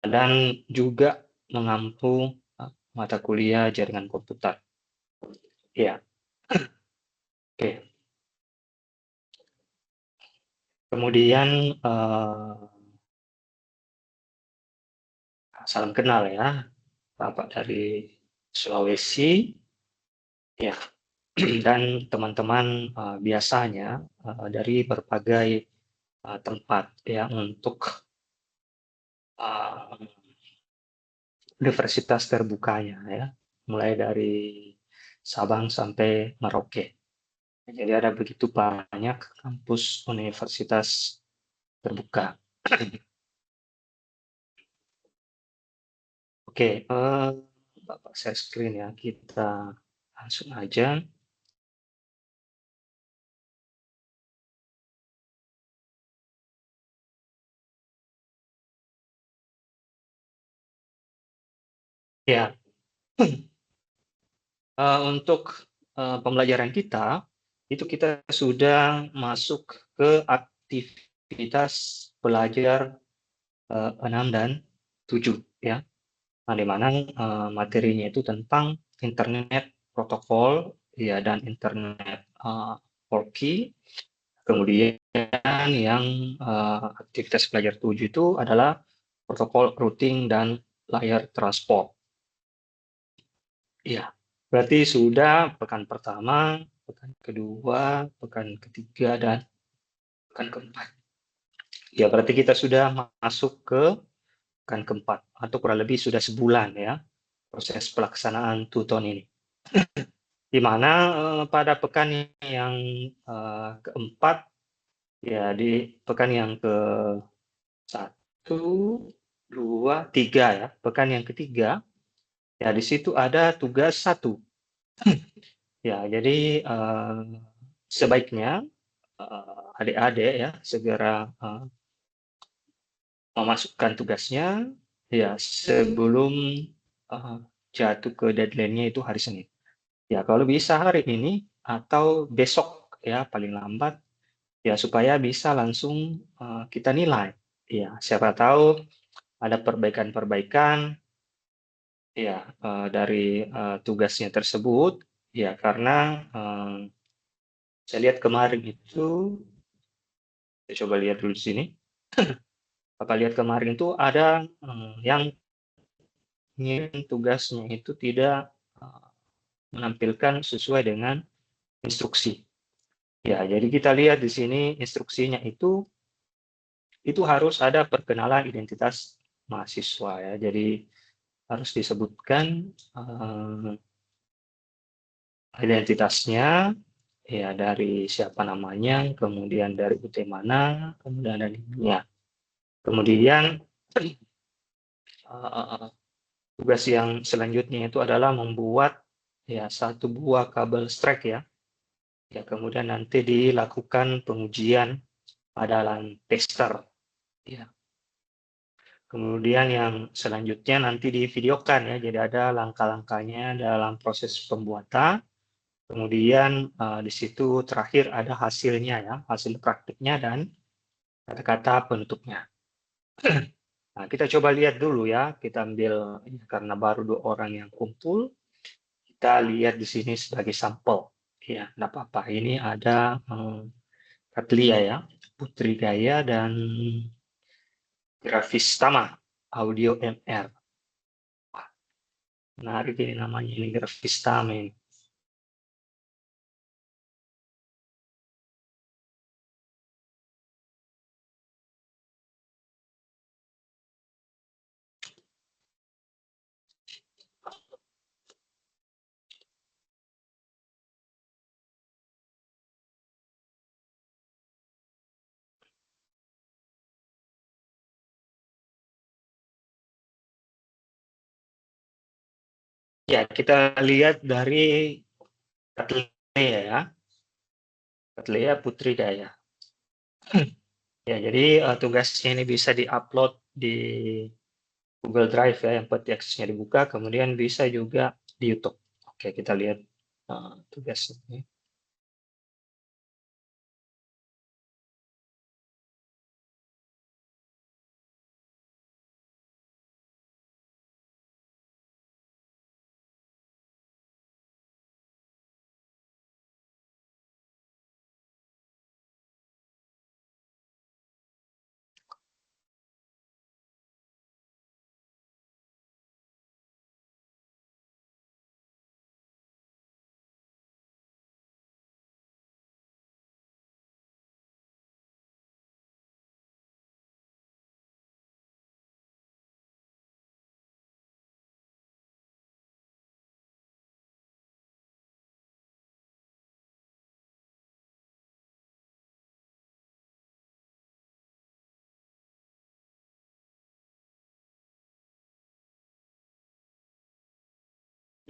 dan juga mengampu mata kuliah jaringan komputer. Ya, oke. Kemudian salam kenal ya, Bapak dari Sulawesi, ya, dan teman-teman biasanya dari berbagai tempat ya untuk uh, universitas terbukanya ya, mulai dari Sabang sampai Merauke. Jadi ada begitu banyak kampus universitas terbuka. Oke, Bapak share screen ya, kita langsung aja. Ya, untuk pembelajaran kita, itu kita sudah masuk ke aktivitas belajar 6 dan 7 ya. Nah, di mana materinya itu tentang internet protokol ya dan internet porky. Kemudian yang aktivitas belajar 7 itu adalah protokol routing dan layar transport. Iya, berarti sudah pekan pertama, pekan kedua, pekan ketiga, dan pekan keempat. Ya, berarti kita sudah masuk ke pekan keempat, atau kurang lebih sudah sebulan ya, proses pelaksanaan tuton ini. Di mana pada pekan yang keempat, ya di pekan yang ke 1, 2, 3 ya, pekan yang ketiga, ya di situ ada tugas 1. Ya, jadi sebaiknya adik-adik ya segera memasukkan tugasnya ya sebelum jatuh ke deadline-nya itu hari Senin. Ya, kalau bisa hari ini atau besok ya paling lambat ya supaya bisa langsung kita nilai. Ya, siapa tahu ada perbaikan-perbaikan ya dari tugasnya tersebut ya karena saya lihat kemarin itu, saya coba lihat dulu di sini. Bapak lihat kemarin itu ada yang ngirim tugasnya itu tidak menampilkan sesuai dengan instruksi. Ya, jadi kita lihat di sini instruksinya itu harus ada perkenalan identitas mahasiswa ya. Jadi harus disebutkan identitasnya ya dari siapa namanya, kemudian dari UT mana, kemudian dari ibunya. Kemudian tugas yang selanjutnya itu adalah membuat ya satu buah kabel strike ya. Ya, kemudian nanti dilakukan pengujian pada LAN tester. Ya. Kemudian yang selanjutnya nanti divideokan ya, jadi ada langkah-langkahnya dalam proses pembuatan. Kemudian di situ terakhir ada hasilnya ya, hasil praktiknya dan kata-kata penutupnya. Nah, kita coba lihat dulu ya, kita ambil karena baru 2 orang yang kumpul, kita lihat di sini sebagai sampel. Ya, tidak apa-apa. Ini ada Katlia ya, Putri Gaya dan Grafistama Audio MR. Menarik ini namanya ini Grafistama ini. Ya, kita lihat dari Katlia ya, Katlia Putri Gaya. Ya, jadi tugasnya ini bisa diupload di Google Drive ya, yang peti aksesnya dibuka, kemudian bisa juga di YouTube. Oke, kita lihat tugasnya.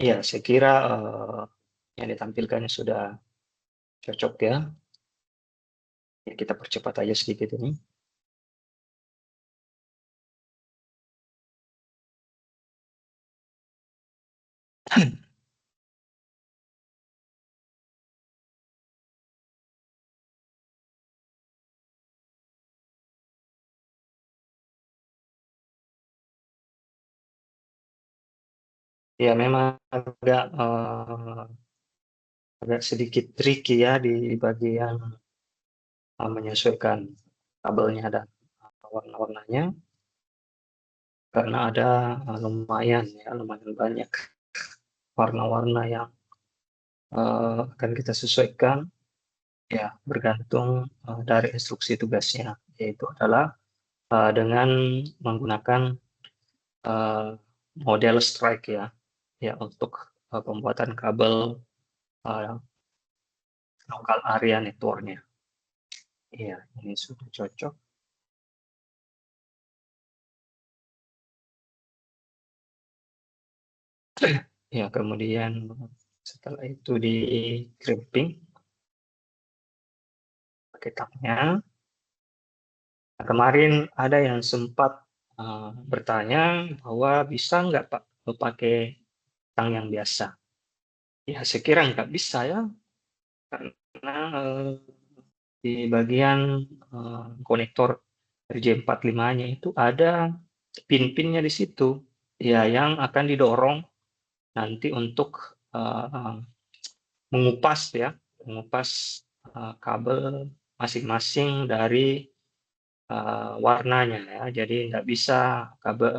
Iya, saya kira, yang ditampilkannya sudah cocok ya. Ya kita percepat aja sedikit ini. Ya memang agak sedikit tricky ya di bagian, menyesuaikan kabelnya dan, warna-warnanya, karena ada, lumayan banyak warna-warna yang, akan kita sesuaikan, ya bergantung, dari instruksi tugasnya, yaitu adalah, dengan menggunakan, eee, model strike ya, ya untuk, pembuatan kabel, eee, lokal area network-nya. Iya, ini sudah cocok. Ya, kemudian setelah itu di-crimping pakai tangnya. Nah, kemarin ada yang sempat, bertanya bahwa bisa nggak Pak, pakai tang yang biasa? Ya, saya kira nggak bisa ya, karena, di bagian, konektor RJ45-nya itu ada pin-pinnya di situ, ya yang akan didorong nanti untuk, mengupas ya, mengupas, kabel masing-masing dari, warnanya ya. Jadi nggak bisa kabel,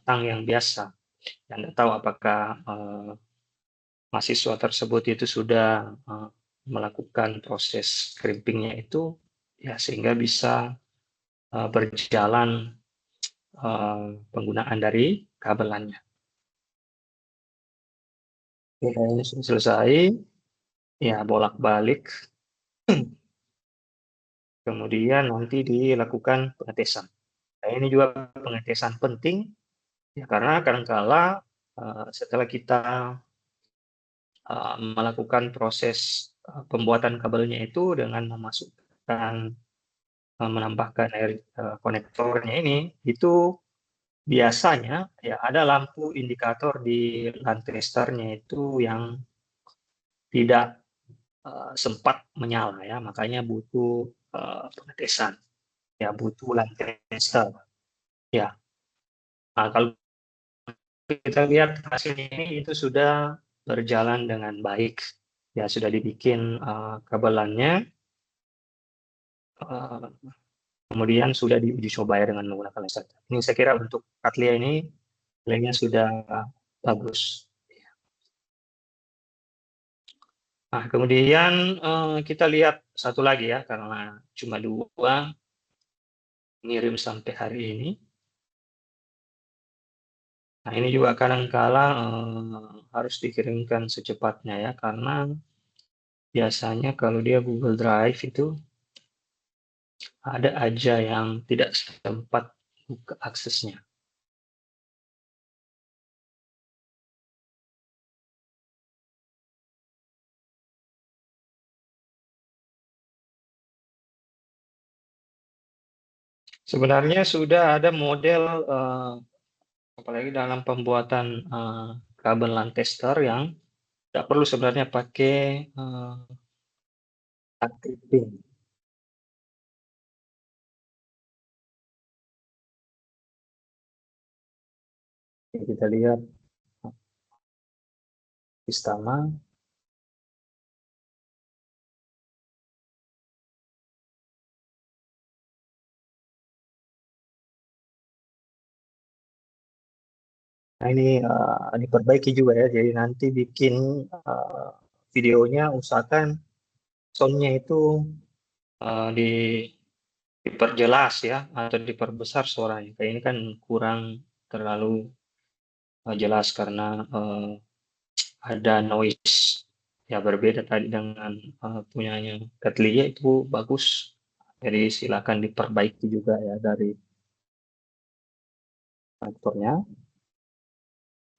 tang yang biasa. Dan nggak tahu apakah, mahasiswa tersebut itu sudah, melakukan proses crimping-nya itu, ya sehingga bisa, berjalan, penggunaan dari kabelannya. Oke, kayaknya sudah selesai, ya bolak-balik, kemudian nanti dilakukan pengetesan. Nah, ini juga pengetesan penting, ya karena kadangkala, setelah kita, melakukan proses, pembuatan kabelnya itu dengan memasukkan, menambahkan air, konektornya ini, itu biasanya ya ada lampu indikator di lantai startnya itu yang tidak, sempat menyala ya, makanya butuh, pengetesan, ya butuh lantai start, ya. Nah, kalau kita lihat hasilnya ini itu sudah berjalan dengan baik, ya sudah dibikin, kabelannya, eee, kemudian sudah diuji coba ya dengan menggunakan laser. Ini saya kira untuk Katlia ini nilainya sudah bagus. Nah, kemudian, kita lihat satu lagi ya, karena cuma 2 ngirim sampai hari ini. Nah, ini juga kadang kala, harus dikirimkan secepatnya ya, karena biasanya kalau dia Google Drive itu ada aja yang tidak sempat buka aksesnya. Sebenarnya sudah ada model, apalagi dalam pembuatan, kabel LAN tester yang tidak perlu sebenarnya pakai, pin. Kita lihat Istana. Nah ini, diperbaiki juga ya, jadi nanti bikin, videonya usahakan sound-nya itu, eee, di diperjelas ya, atau diperbesar suaranya. Kayak ini kan kurang terlalu, jelas karena, ada noise. Ya berbeda tadi dengan, punyanya Katlia itu bagus. Jadi silakan diperbaiki juga ya dari faktornya.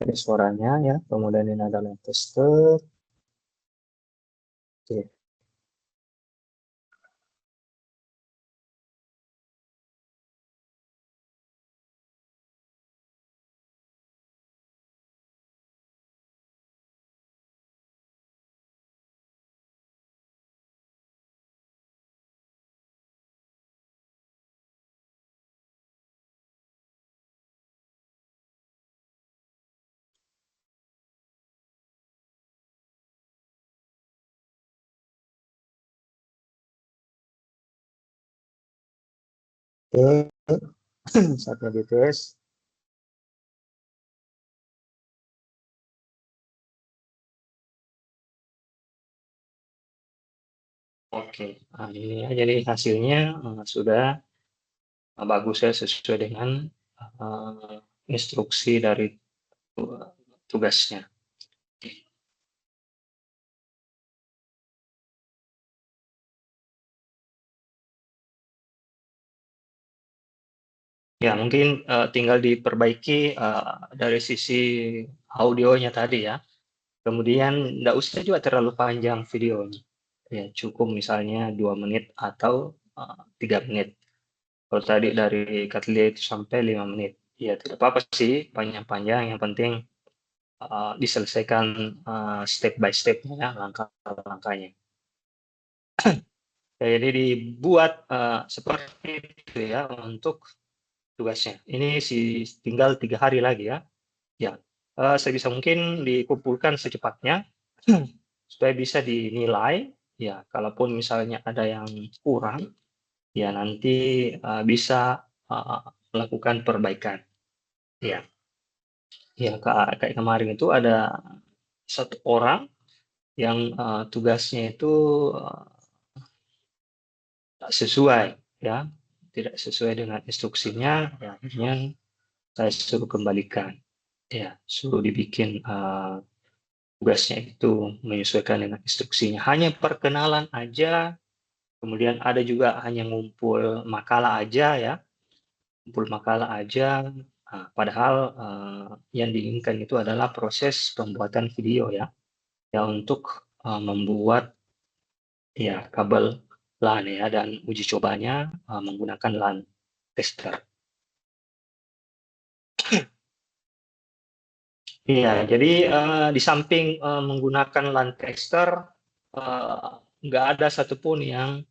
Ini suaranya ya, kemudian ini adalah tester. Oke. Oke, saatnya dites. Oke, nah ini ya, jadi hasilnya sudah bagus ya, sesuai dengan uh, instruksi dari tugasnya. Ya, mungkin tinggal diperbaiki dari sisi audionya tadi ya. Kemudian nggak usah juga terlalu panjang videonya. Ya, cukup misalnya 2 menit atau 3 menit. Kalau tadi dari Katlia itu sampai 5 menit. Ya, tidak apa-apa sih panjang-panjang. Yang penting diselesaikan step by step-nya, ya, langkah-langkahnya. Ya, jadi dibuat seperti itu ya untuk tugasnya. Ini tinggal 3 hari lagi ya. Ya, sebisa mungkin dikumpulkan secepatnya supaya bisa dinilai. Ya, kalaupun misalnya ada yang kurang, ya nanti bisa melakukan perbaikan. Ya, ya kayak kemarin itu ada satu orang yang tugasnya itu tak sesuai, ya, tidak sesuai dengan instruksinya, ya akhirnya saya suruh kembalikan, ya, suruh dibikin tugasnya itu menyesuaikan dengan instruksinya. Hanya perkenalan aja, kemudian ada juga hanya ngumpul makalah aja ya, ngumpul makalah aja. Padahal yang diinginkan itu adalah proses pembuatan video ya, ya untuk membuat ya kabel LAN ya, dan uji cobanya menggunakan LAN tester. Iya, jadi di samping menggunakan LAN tester, eh, nggak ada satupun yang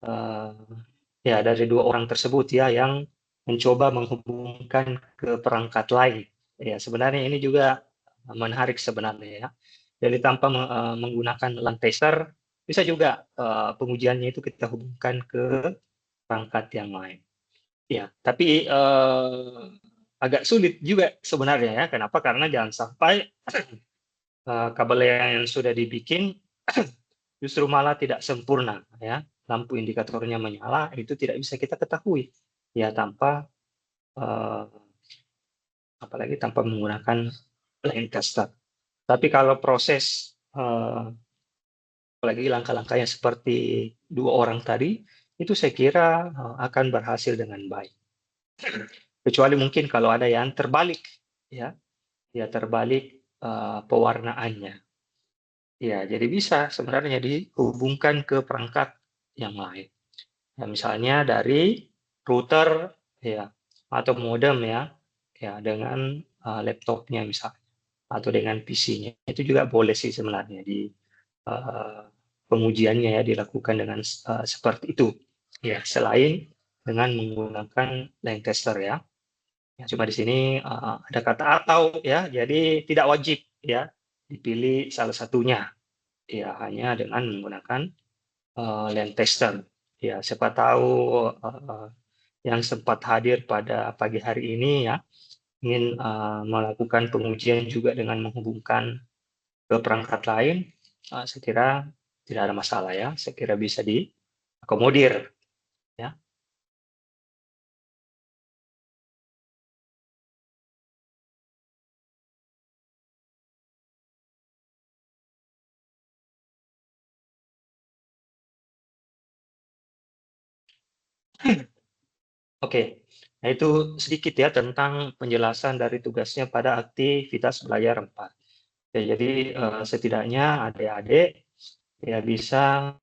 eh, ya dari 2 orang tersebut ya yang mencoba menghubungkan ke perangkat lain. Ya, sebenarnya ini juga menarik sebenarnya ya. Jadi tanpa menggunakan LAN tester, bisa juga pengujiannya itu kita hubungkan ke perangkat yang lain. Ya, tapi agak sulit juga sebenarnya ya. Kenapa? Karena jangan sampai kabel yang sudah dibikin justru malah tidak sempurna ya. Lampu indikatornya menyala itu tidak bisa kita ketahui ya tanpa eh, apalagi tanpa menggunakan line tester. Tapi kalau proses apalagi langkah-langkahnya seperti 2 orang tadi, itu saya kira akan berhasil dengan baik. Kecuali mungkin kalau ada yang terbalik, ya, ya terbalik pewarnaannya. Ya, jadi bisa sebenarnya dihubungkan ke perangkat yang lain. Ya, misalnya dari router ya atau modem ya, ya dengan laptopnya misalnya atau dengan PC-nya itu juga boleh sih sebenarnya di uh, pengujiannya ya dilakukan dengan seperti itu. Ya, selain dengan menggunakan line tester ya. Ya, cuma di sini ada kata atau ya, jadi tidak wajib ya dipilih salah satunya. Ya, hanya dengan menggunakan land tester. Ya, siapa tahu yang sempat hadir pada pagi hari ini ya ingin melakukan pengujian juga dengan menghubungkan ke perangkat lain, saya kira tidak ada masalah ya. Saya kira bisa diakomodir ya. Oke. Nah, itu sedikit ya tentang penjelasan dari tugasnya pada aktivitas belajar 4. Ya, jadi setidaknya adik-adik ya bisa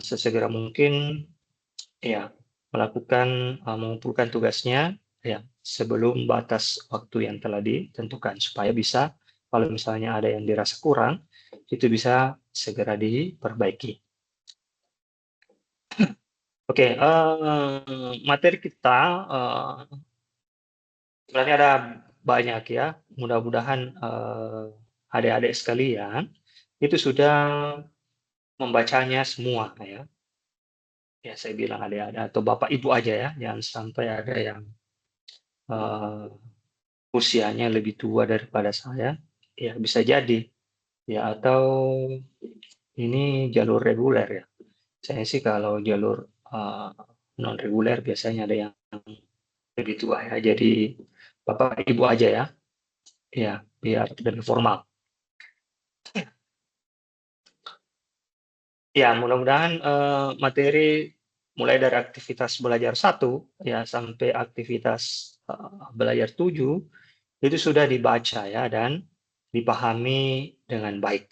sesegera mungkin ya melakukan mengumpulkan tugasnya ya sebelum batas waktu yang telah ditentukan supaya bisa kalau misalnya ada yang dirasa kurang itu bisa segera diperbaiki. Oke, materi kita sebenarnya ada banyak ya. Mudah-mudahan adik-adik sekalian itu sudah membacanya semua ya. Ya saya bilang adik-adik atau bapak ibu aja ya, jangan sampai ada yang eh, usianya lebih tua daripada saya. Ya bisa jadi ya atau ini jalur reguler ya. Saya sih kalau jalur eh, non reguler biasanya ada yang lebih tua ya. Jadi bapak ibu aja ya. Ya, biar lebih formal. Ya, mudah-mudahan materi mulai dari aktivitas belajar 1 ya sampai aktivitas belajar 7 itu sudah dibaca ya dan dipahami dengan baik.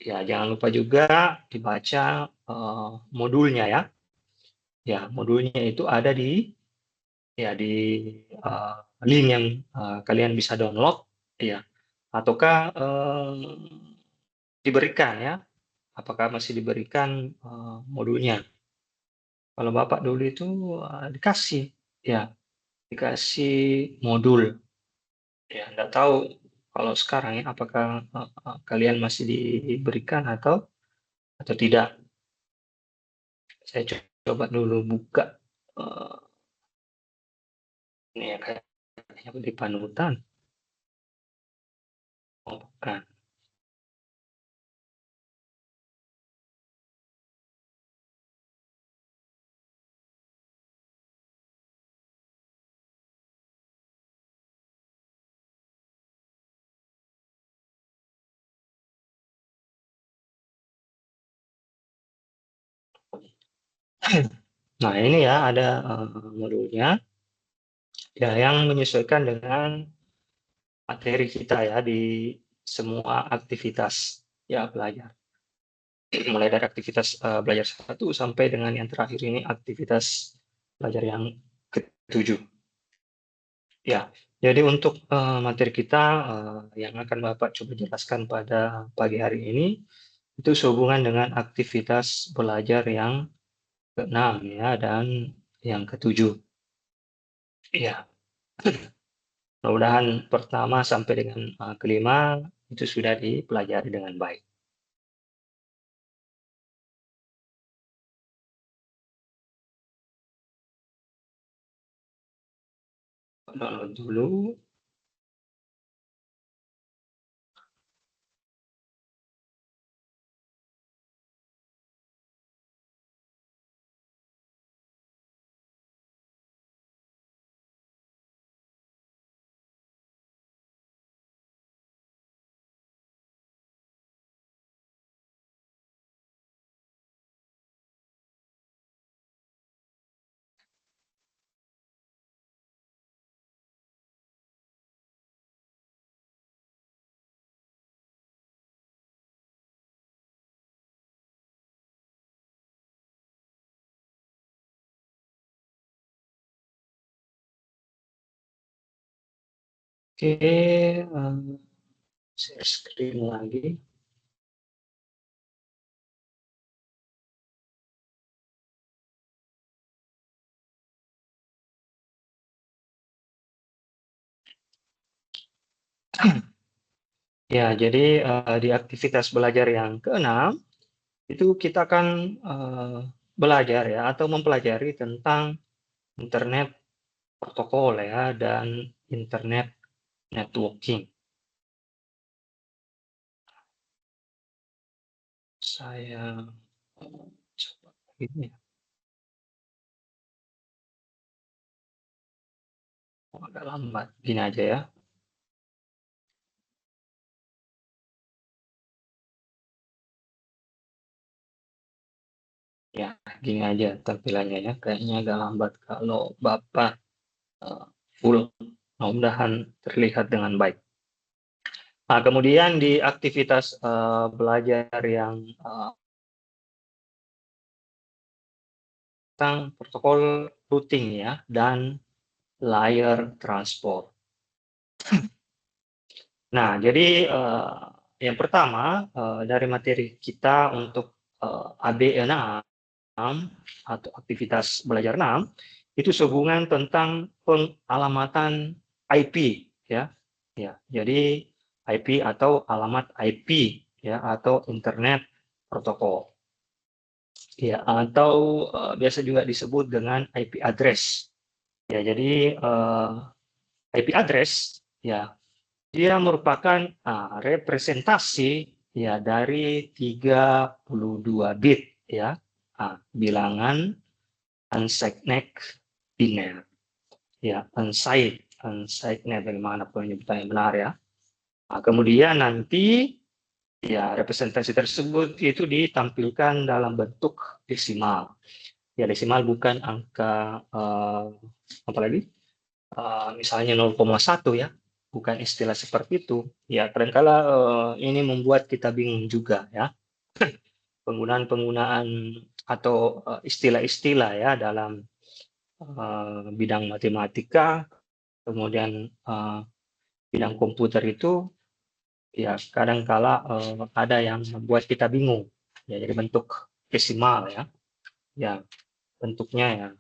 Ya, jangan lupa juga dibaca modulnya ya. Ya, modulnya itu ada di eh, link yang kalian bisa download ya. Ataukah diberikan ya. Apakah masih diberikan modulnya? Kalau Bapak dulu itu dikasih, ya, dikasih modul. Ya, nggak tahu kalau sekarang ya, apakah kalian masih diberikan atau tidak. Saya coba dulu buka. eh, ini ya kayaknya di panutan. Oh, bukan. Nah, ini ya ada modulnya ya yang menyesuaikan dengan materi kita ya di semua aktivitas ya belajar. Mulai dari aktivitas belajar 1 sampai dengan yang terakhir ini aktivitas belajar yang ketujuh. Ya, jadi untuk materi kita yang akan Bapak coba jelaskan pada pagi hari ini itu sehubungan dengan aktivitas belajar yang keenam ya dan yang ketujuh. Ya, mudah-mudahan pertama sampai dengan kelima itu sudah dipelajari dengan baik. Download dulu. Oke, share screen lagi. Ya, jadi di aktivitas belajar yang keenam itu kita akan belajar ya atau mempelajari tentang internet protokol ya dan internet networking. Saya coba ini ya, agak lambat. Gini aja ya. Ya, gini aja tampilannya ya. Kayaknya agak lambat kalau Bapak full. Mudah-mudahan terlihat dengan baik. Nah, kemudian di aktivitas belajar yang tentang protokol routing ya dan layer transport. Nah, jadi yang pertama dari materi kita untuk AB6 atau aktivitas belajar 6 itu sehubungan tentang pengalamatan IP ya. Ya, jadi IP atau alamat IP ya atau internet protokol. Ya, atau biasa juga disebut dengan IP address. Ya, jadi IP address ya dia merupakan representasi ya dari 32 bit ya bilangan unsigned biner ya unsigned bagaimana penyebutannya benar ya. Nah, kemudian nanti ya representasi tersebut itu ditampilkan dalam bentuk desimal. Ya desimal bukan angka apa lagi? Misalnya 0,1 ya, bukan istilah seperti itu. Ya, kadangkala ini membuat kita bingung juga ya. Penggunaan-penggunaan atau istilah-istilah ya dalam bidang matematika, kemudian bidang komputer itu ya kadangkala ada yang membuat kita bingung. Ya, jadi bentuk desimal ya. Ya, bentuknya ya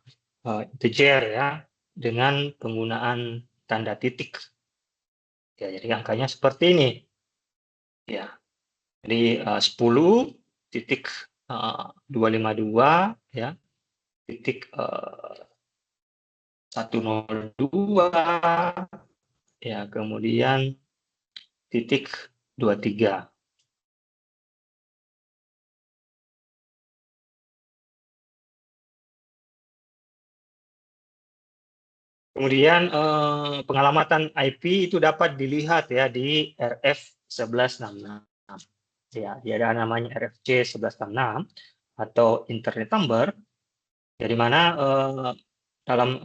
integer ya dengan penggunaan tanda titik. Ya, jadi angkanya seperti ini. Ya, jadi 10,252 ya titik 102 ya kemudian titik 23. Kemudian pengalamatan IP itu dapat dilihat ya di RF 1166. Ya, ada namanya RFC 1166 atau Internet Number. Ya, di mana dalam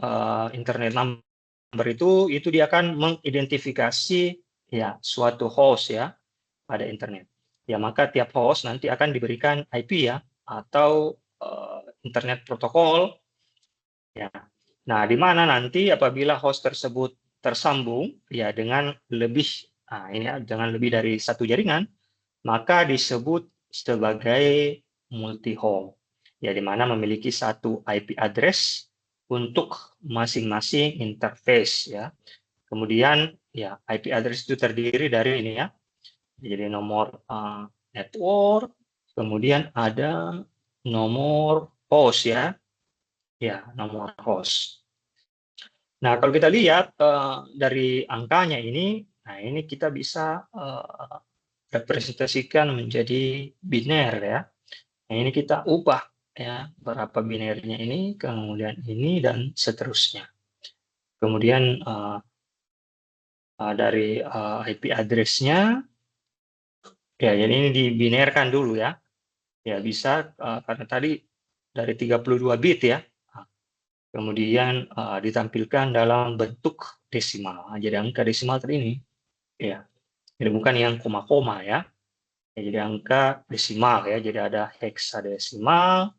Internet Number itu dia akan mengidentifikasi ya suatu host ya pada internet. Ya, maka tiap host nanti akan diberikan IP ya atau internet protokol ya. Nah, di mana nanti apabila host tersebut tersambung ya dengan lebih dengan lebih dari satu jaringan, maka disebut sebagai multi-home. Ya, di mana memiliki satu IP address untuk masing-masing interface ya. Kemudian ya IP address itu terdiri dari ini ya. Jadi nomor network, kemudian ada nomor host ya. Ya, nomor host. Nah, kalau kita lihat dari angkanya ini, nah ini kita bisa representasikan menjadi biner ya. Nah, ini kita ubah ya berapa binernya ini, kemudian ini dan seterusnya. Kemudian dari IP address-nya ya, jadi ini dibinerkan dulu ya. Ya bisa karena tadi dari 32 bit ya. Kemudian ditampilkan dalam bentuk desimal. Nah, jadi angka desimal tadi ini ya. Jadi bukan yang koma-koma ya. Ya, jadi angka desimal ya. Jadi ada heksadesimal,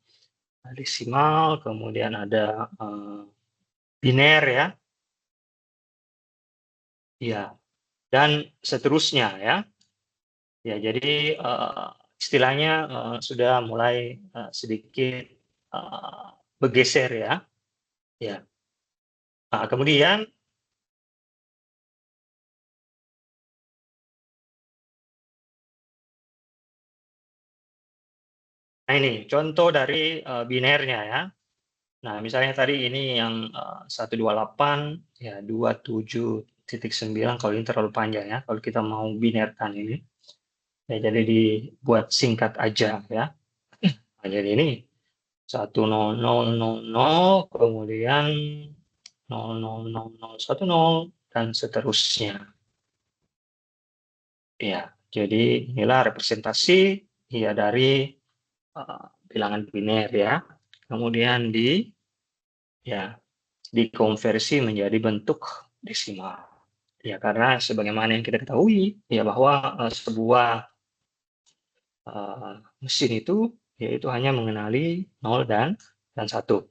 desimal, kemudian ada biner ya. Ya, dan seterusnya ya. Ya, jadi istilahnya sudah mulai sedikit bergeser ya. Ya. Nah, kemudian nah ini contoh dari binernya ya. Nah, misalnya tadi ini yang 128 ya 27.9 kalau ini terlalu panjang ya. Kalau kita mau binerkan ini ya jadi dibuat singkat aja ya. Nah, jadi ini 10000 kemudian 000010 dan seterusnya. Ya, jadi inilah representasi ya dari bilangan biner ya. Kemudian di ya dikonversi menjadi bentuk desimal. Ya, karena sebagaimana yang kita ketahui ya bahwa sebuah mesin itu yaitu hanya mengenali 0 dan 1.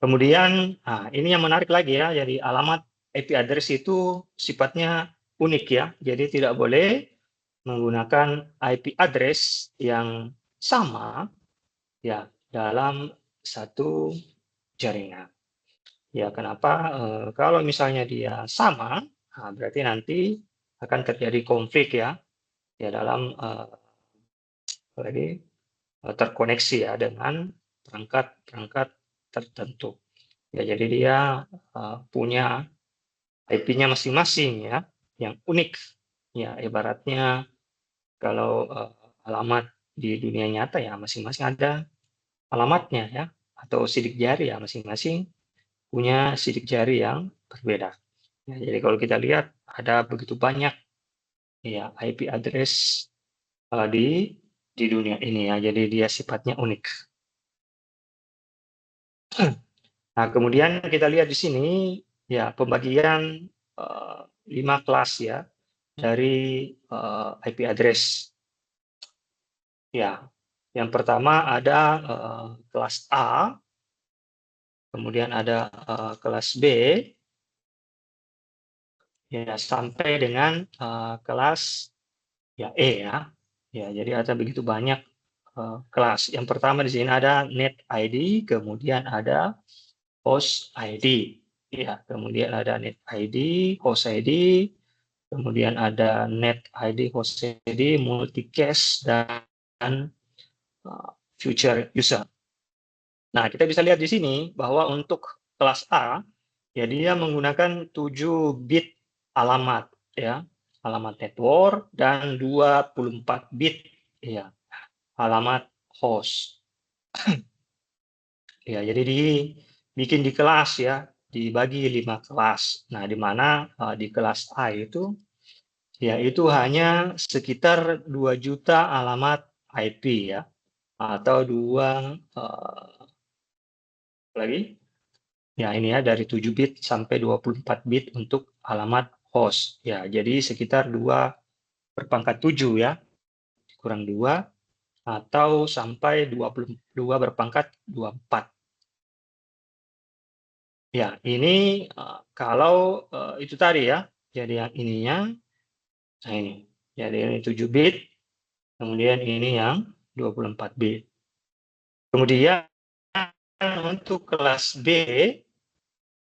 Kemudian, ini yang menarik lagi ya, jadi alamat IP address itu sifatnya unik ya, jadi tidak boleh menggunakan IP address yang sama ya dalam satu jaringan. Ya, kenapa? Kalau misalnya dia sama, berarti nanti akan terjadi konflik ya, ya dalam terkoneksi ya dengan perangkat-perangkat tertentu. Ya, jadi dia punya IP-nya masing-masing ya, yang unik. Ya, ibaratnya kalau alamat di dunia nyata ya masing-masing ada alamatnya ya, atau sidik jari ya masing-masing punya sidik jari yang berbeda. Ya, jadi kalau kita lihat ada begitu banyak ya IP address di dunia ini ya, jadi dia sifatnya unik. Nah, kemudian kita lihat di sini ya pembagian 5 kelas ya dari IP address. Ya, yang pertama ada kelas A, kemudian ada kelas B, ya sampai dengan kelas ya E ya. Ya, jadi ada begitu banyak kelas. Yang pertama di sini ada net ID, kemudian ada host ID. Ya, kemudian ada net ID, host ID, kemudian ada net ID, host ID, multicast, dan future user. Nah, kita bisa lihat di sini bahwa untuk kelas A, ya dia menggunakan 7 bit alamat, ya, alamat network dan 24 bit, ya, alamat host. Ya, jadi dibikin di kelas ya, dibagi 5 kelas. Nah, di mana di kelas A itu ya itu hanya sekitar 2 juta alamat IP ya, atau 2 lagi ya ini ya dari 7 bit sampai 24 bit untuk alamat host. Ya, jadi sekitar 2 berpangkat 7 ya, kurang 2 atau sampai 22 berpangkat 24. Ya, ini kalau itu tadi ya. Jadi yang ininya, nah ini. Jadi ini 7 bit, kemudian ini yang 24 bit. Kemudian untuk kelas B,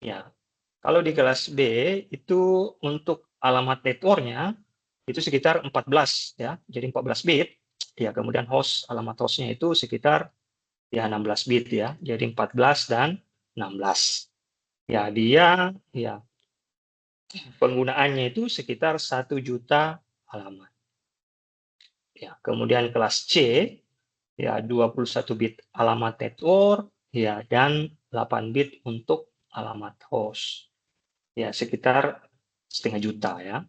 ya kalau di kelas B itu untuk alamat networknya itu sekitar 14 ya, jadi 14 bit. Ya, kemudian alamat hostnya itu sekitar ya 16 bit ya, jadi 14 dan 16. Ya, dia ya penggunaannya itu sekitar 1 juta halaman. Ya, kemudian kelas C ya 21 bit alamat network ya dan 8 bit untuk alamat host. Ya, sekitar setengah juta ya.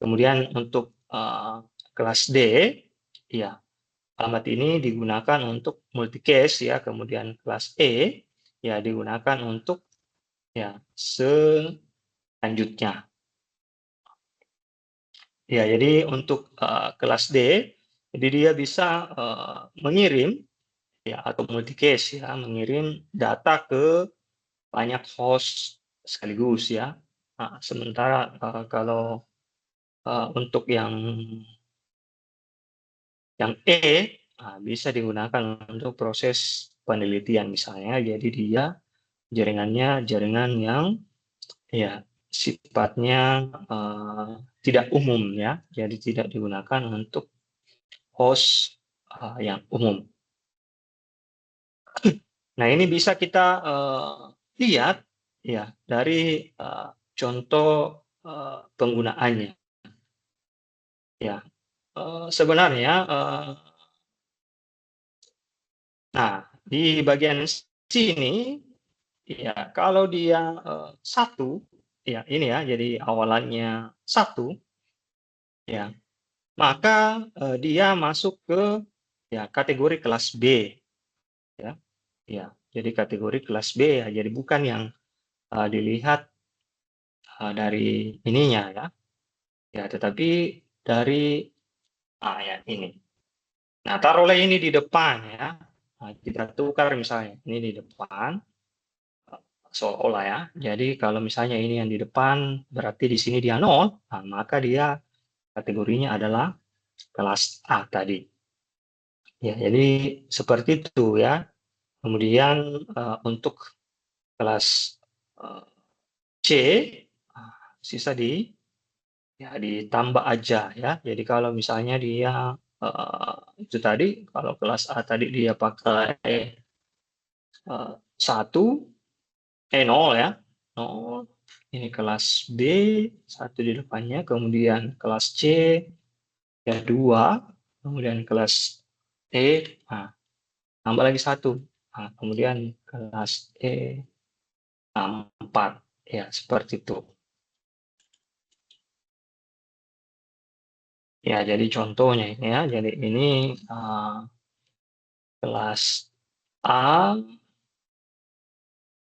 Kemudian untuk kelas D ya alamat ini digunakan untuk multicast ya, kemudian kelas E ya digunakan untuk ya selanjutnya. Ya, jadi untuk kelas D, jadi dia bisa mengirim ya atau multicast ya, mengirim data ke banyak host sekaligus ya. Nah, sementara kalau untuk yang E bisa digunakan untuk proses penelitian misalnya. Jadi dia jaringannya jaringan yang ya sifatnya tidak umum ya, jadi tidak digunakan untuk host yang umum. Nah, ini bisa kita lihat ya dari contoh penggunaannya. Ya, sebenarnya nah di bagian sini ya kalau dia 1 ya ini ya jadi awalannya 1 ya maka dia masuk ke ya kategori kelas B ya. Ya, jadi kategori kelas B ya, jadi bukan yang dilihat dari ininya ya, ya tetapi dari ya ini. Nah, taruhlah ini di depan ya. Nah, kita tukar misalnya ini di depan seolah-olah ya. Jadi kalau misalnya ini yang di depan berarti di sini dia nol, nah, maka dia kategorinya adalah kelas A tadi. Ya, jadi seperti itu ya. Kemudian untuk kelas C, sisa ya ditambah aja ya. Jadi kalau misalnya dia itu tadi, kalau kelas A tadi dia pakai 1, 0 ya, 0. Ini kelas B, 1 di depannya, kemudian kelas C, ya 2, kemudian kelas E, nah, tambah lagi 1. Nah, kemudian kelas E, 4. Ya, seperti itu. Ya, jadi contohnya ini ya. Jadi ini kelas A,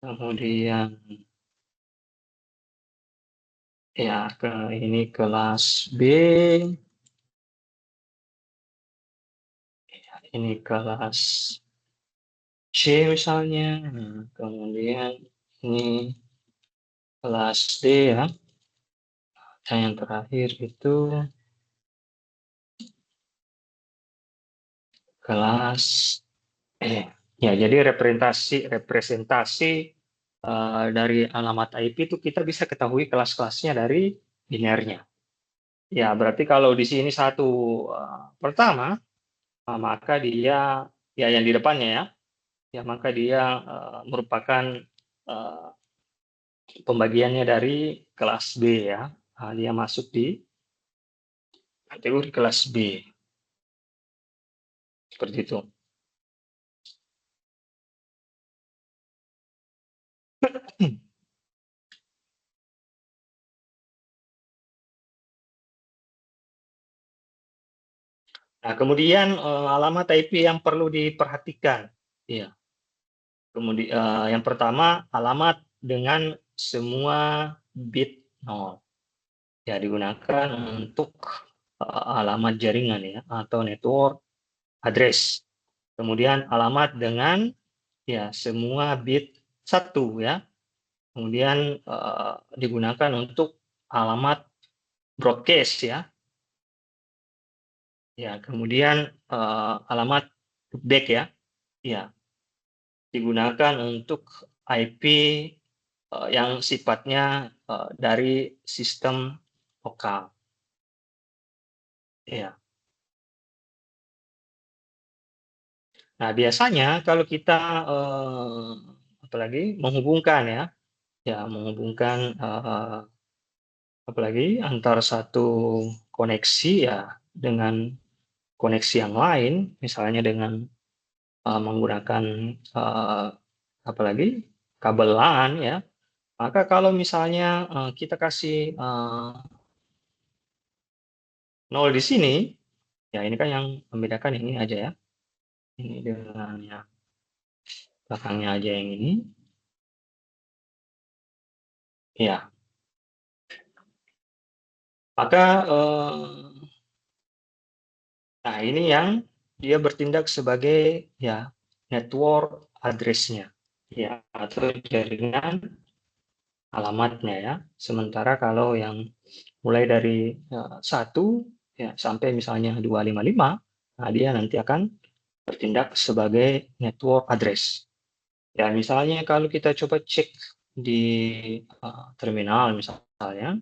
kemudian ya ini kelas B, ini kelas C misalnya, kemudian ini kelas D ya, dan yang terakhir itu kelas E. Ya, jadi representasi dari alamat IP itu kita bisa ketahui kelas-kelasnya dari binernya. Ya, berarti kalau di sini satu pertama, maka dia ya yang di depannya ya, ya maka dia merupakan uh, pembagiannya dari kelas B ya. Dia masuk di kategori kelas B seperti itu. Nah, kemudian alamat IP yang perlu diperhatikan. Ya, kemudian yang pertama alamat dengan semua bit 0. Ya, digunakan untuk alamat jaringan ya atau network address. Kemudian alamat dengan ya semua bit 1 ya. Kemudian digunakan untuk alamat broadcast ya. Ya, kemudian alamat loopback ya. Ya, digunakan untuk IP yang sifatnya dari sistem lokal. Ya. Nah, biasanya kalau kita apalagi menghubungkan ya, ya menghubungkan apalagi antara satu koneksi ya dengan koneksi yang lain, misalnya dengan menggunakan apalagi kabel LAN ya, maka kalau misalnya kita kasih 0 di sini, ya ini kan yang membedakan ini aja ya, ini dengan yang belakangnya aja yang ini, ya maka nah ini yang dia bertindak sebagai ya network address-nya ya atau jaringan alamatnya ya. Sementara kalau yang mulai dari 1 ya sampai misalnya 255, nah dia nanti akan bertindak sebagai network address. Ya misalnya kalau kita coba cek di terminal misalnya,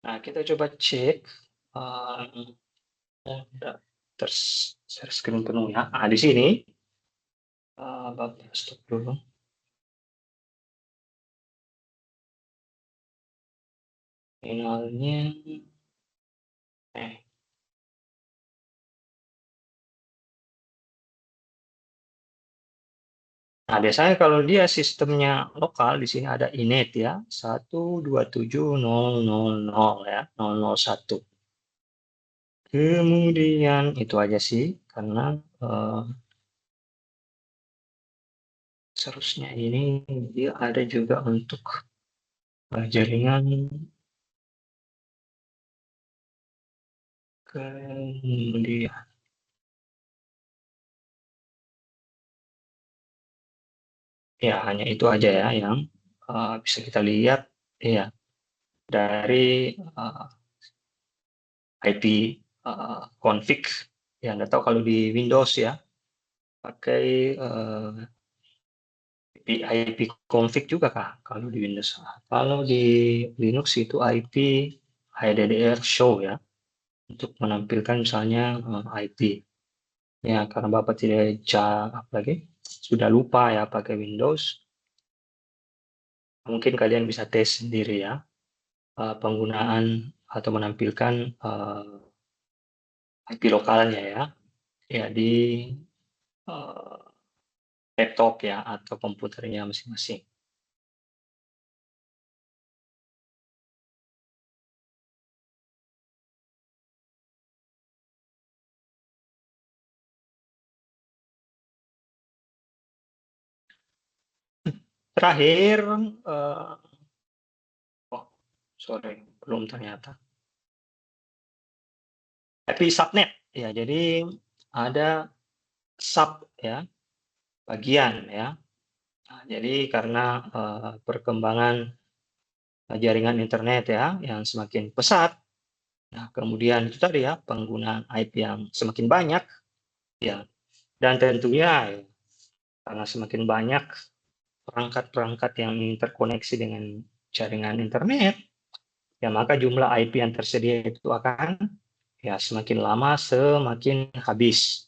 nah kita coba cek share screen penuh ya. Nah di sini Bapak stop dulu. Finalnya eh Nah, biasanya kalau dia sistemnya lokal, di sini ada inet ya, 127.000 ya, 001. Kemudian itu aja sih, karena eh, seterusnya ini dia ada juga untuk jaringan, kemudian ya hanya itu aja ya yang bisa kita lihat ya dari IP config. Ya nggak tahu kalau di Windows ya pakai IP config juga kah kalau di Windows. Kalau di Linux itu IP HDDR show ya untuk menampilkan misalnya IP. Ya karena Bapak tidak apalagi sudah lupa ya pakai Windows, mungkin kalian bisa tes sendiri ya penggunaan atau menampilkan IP lokalnya ya, ya di eh, laptop ya atau komputernya masing-masing. Terakhir, oh sorry, belum ternyata. IP subnet, ya jadi ada sub ya, bagian ya. Nah, jadi karena perkembangan jaringan internet ya yang semakin pesat, nah kemudian itu tadi ya penggunaan IP yang semakin banyak ya, dan tentunya ya, karena semakin banyak perangkat-perangkat yang terkoneksi dengan jaringan internet, ya maka jumlah IP yang tersedia itu akan ya semakin lama semakin habis.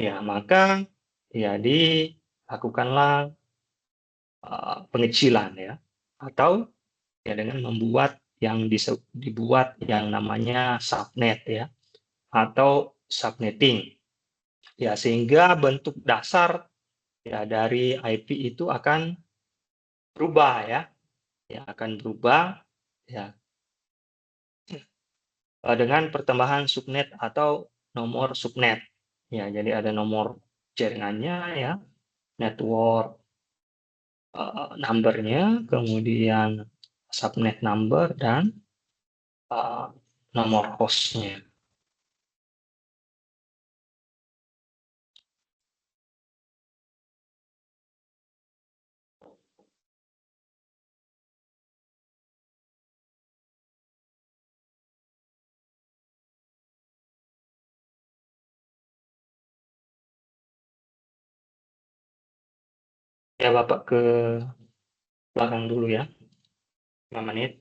Ya, maka ya dilakukanlah pengecilan ya atau ya dengan membuat yang dibuat yang namanya subnet ya atau subnetting. Ya, sehingga bentuk dasar ya dari IP itu akan berubah ya. Ya akan berubah ya dengan pertambahan subnet atau nomor subnet. Ya, jadi ada nomor jaringannya ya, network number-nya, kemudian subnet number dan nomor host-nya. Ya, Bapak ke belakang dulu ya, 5 menit.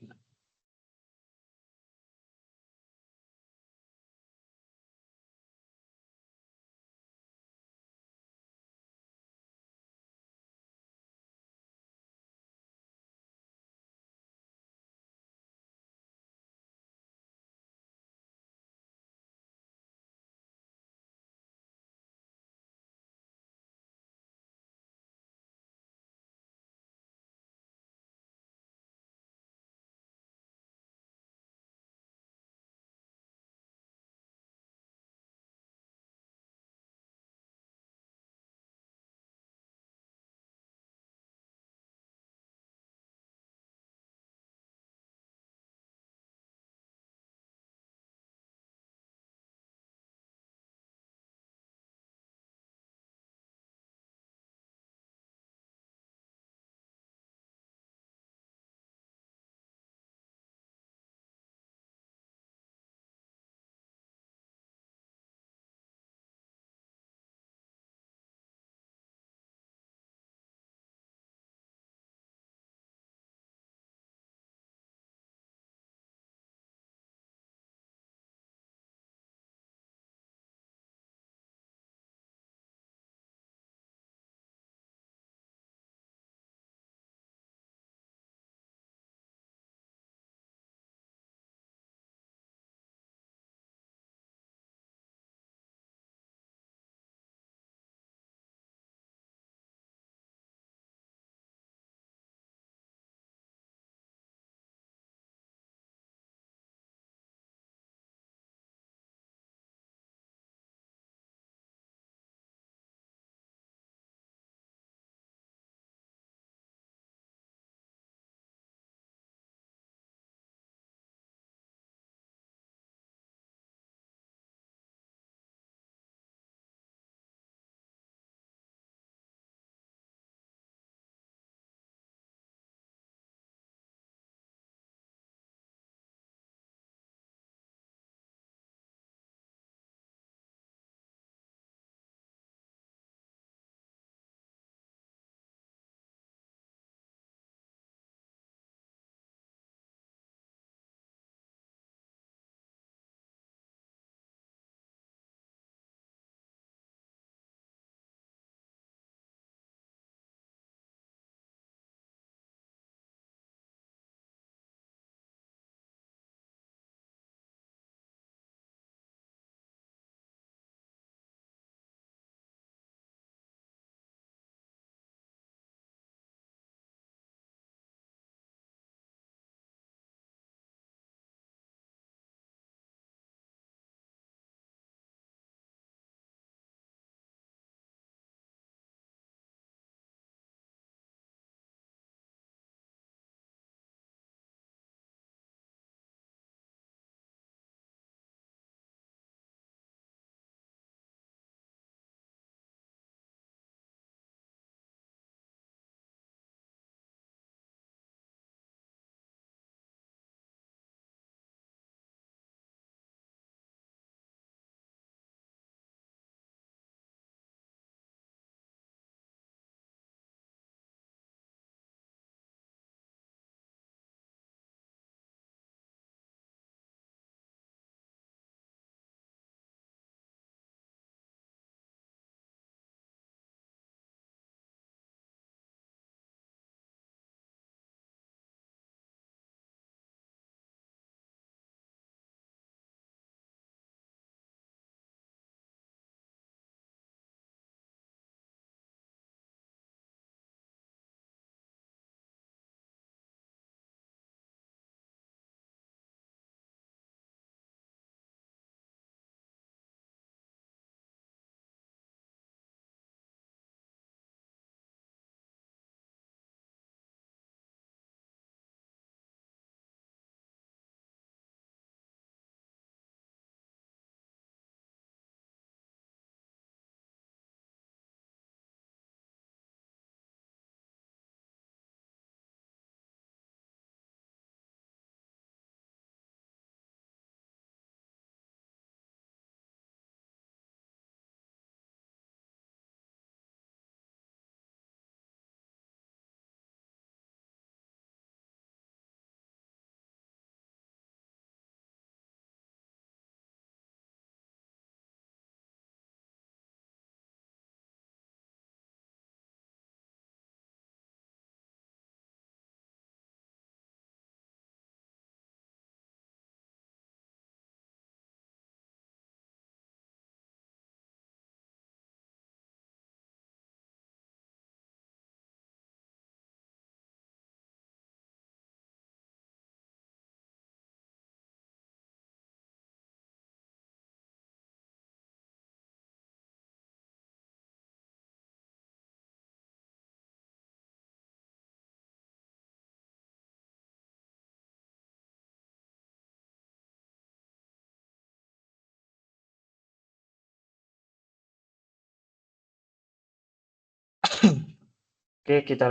Oke, kita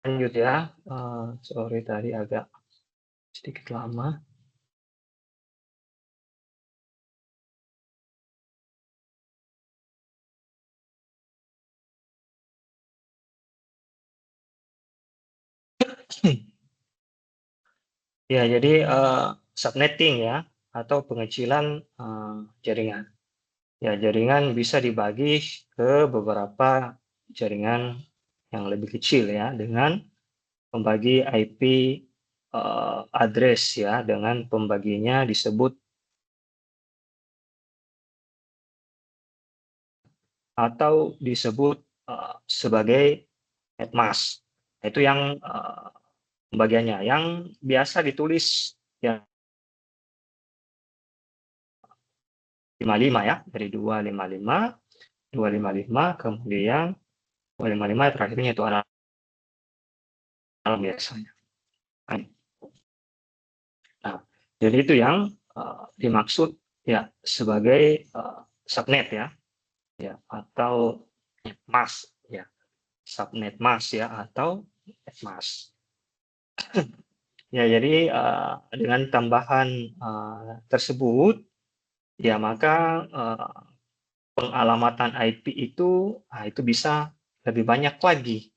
lanjut ya. Sorry tadi agak sedikit lama. Ya, jadi subnetting ya, atau pengecilan jaringan. Ya, jaringan bisa dibagi ke beberapa jaringan yang lebih kecil ya, dengan membagi IP address ya, dengan pembaginya disebut atau disebut sebagai netmask. Itu yang pembagiannya. Yang biasa ditulis ya 55 ya, dari 255, kemudian 255 terakhirnya itu alarm biasanya. Nah, jadi itu yang dimaksud ya sebagai subnet ya, ya atau mask ya, subnet mask ya atau mask. Ya, jadi dengan tambahan tersebut, ya maka pengalamatan IP itu bisa lebih banyak lagi.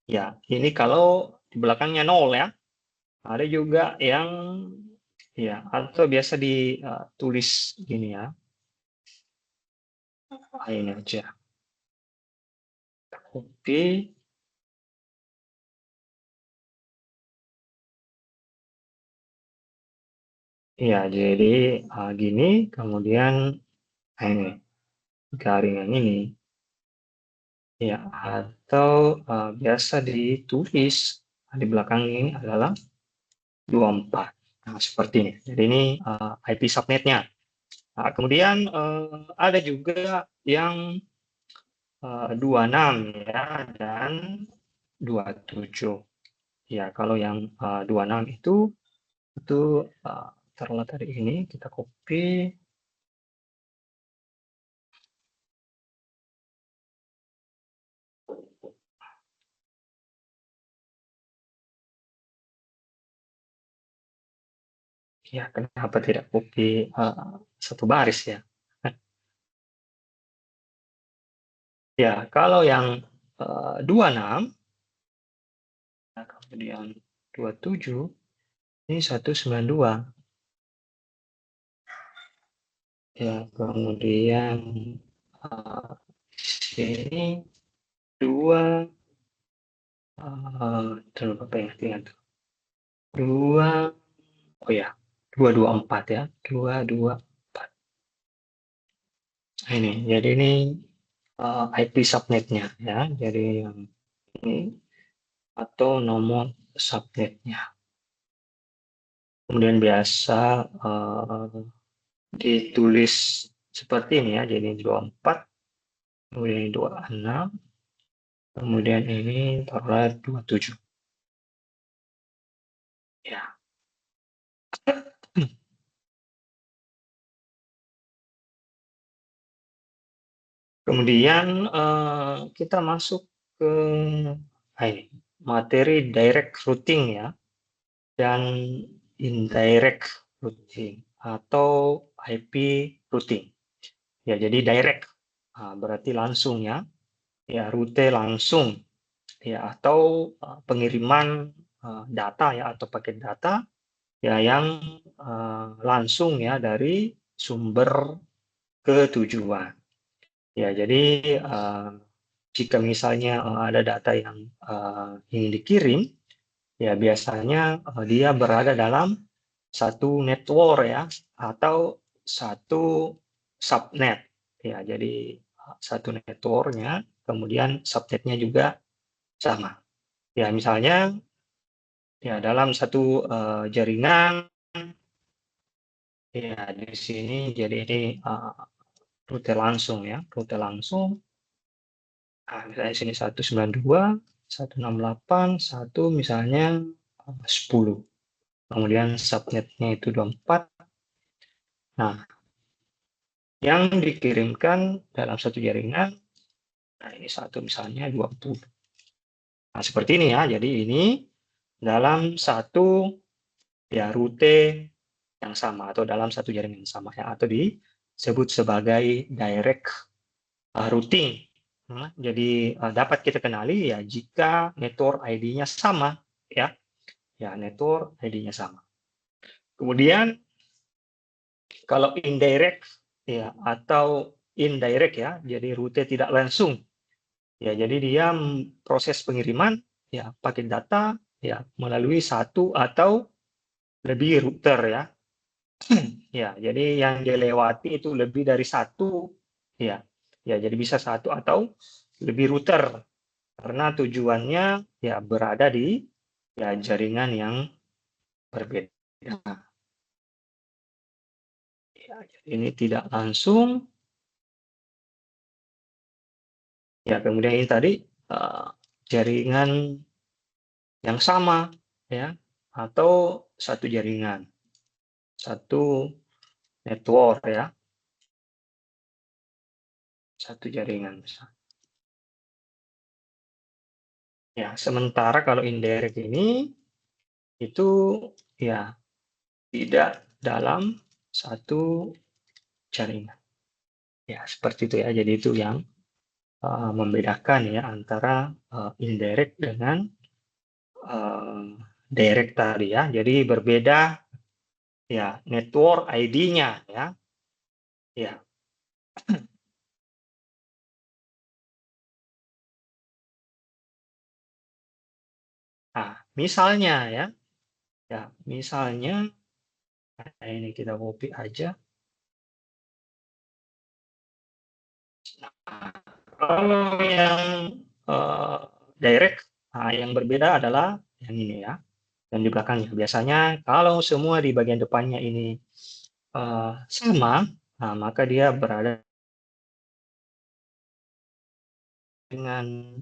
Ya, ini kalau di belakangnya nol ya. Ada juga yang ya atau biasa ditulis gini ya. Ini aja. Oke. Ya, jadi gini, kemudian ini garing yang ini. Ya, atau biasa ditulis di belakang ini adalah 24. Nah, seperti ini. Jadi ini IP subnetnya. Nah, kemudian ada juga yang 26 ya dan 27. Ya, kalau yang 26 itu taruhlah tadi ini kita copy. Ya, kenapa tidak copy satu baris ya? Ya, kalau yang 26, nah, kemudian 27, ini 192. Ya, kemudian uh, sini 2, terus apa yang ingat tuh? 2, oh ya, 224 ya, 224. Nah, ini, jadi ini IP subnetnya ya, jadi yang ini atau nomor subnetnya. Kemudian biasa ditulis seperti ini ya, jadi 24, kemudian ini 26, kemudian ini taruhlah 27. Ya. Kemudian kita masuk ke ini, materi direct routing ya, dan indirect routing atau IP routing. Ya, jadi direct berarti langsung ya, ya rute langsung ya atau pengiriman data ya atau paket data ya yang langsung ya dari sumber ke tujuan. Ya, jadi jika misalnya ada data yang ingin dikirim, ya biasanya dia berada dalam satu network ya atau satu subnet. Ya, jadi satu networknya, kemudian subnetnya juga sama. Ya, misalnya ya dalam satu jaringan ya di sini jadi ini rute langsung ya, rute langsung. Nah, misalnya sini 192, 168, 1 misalnya 10. Kemudian subnetnya itu 24. Nah, yang dikirimkan dalam satu jaringan, nah ini satu misalnya 20. Nah, seperti ini ya. Jadi ini dalam satu ya rute yang sama atau dalam satu jaringan yang sama ya, atau disebut sebagai direct routing. Jadi dapat kita kenali ya jika network ID-nya sama ya. Ya, network ID-nya sama. Kemudian kalau indirect ya atau indirect ya, jadi rute tidak langsung. Ya, jadi dia proses pengiriman ya paket data ya melalui satu atau lebih router ya. Ya, jadi yang dilewati itu lebih dari satu ya. Ya, jadi bisa satu atau lebih router karena tujuannya ya berada di ya jaringan yang berbeda. Ya, jadi ini tidak langsung. Ya, kemudian ini tadi jaringan yang sama ya atau satu jaringan, satu network ya, satu jaringan. Ya, sementara kalau indirect ini itu ya tidak dalam satu jaringan. Ya, seperti itu ya. Jadi itu yang membedakan ya antara indirect dengan direct tadi ya. Jadi berbeda ya network ID-nya ya. Ya. Nah, misalnya ya. Ya, misalnya nah ini kita copy aja. Nah, kalau yang direct, nah yang berbeda adalah yang ini ya, yang di belakangnya. Biasanya kalau semua di bagian depannya ini sama, nah maka dia berada dengan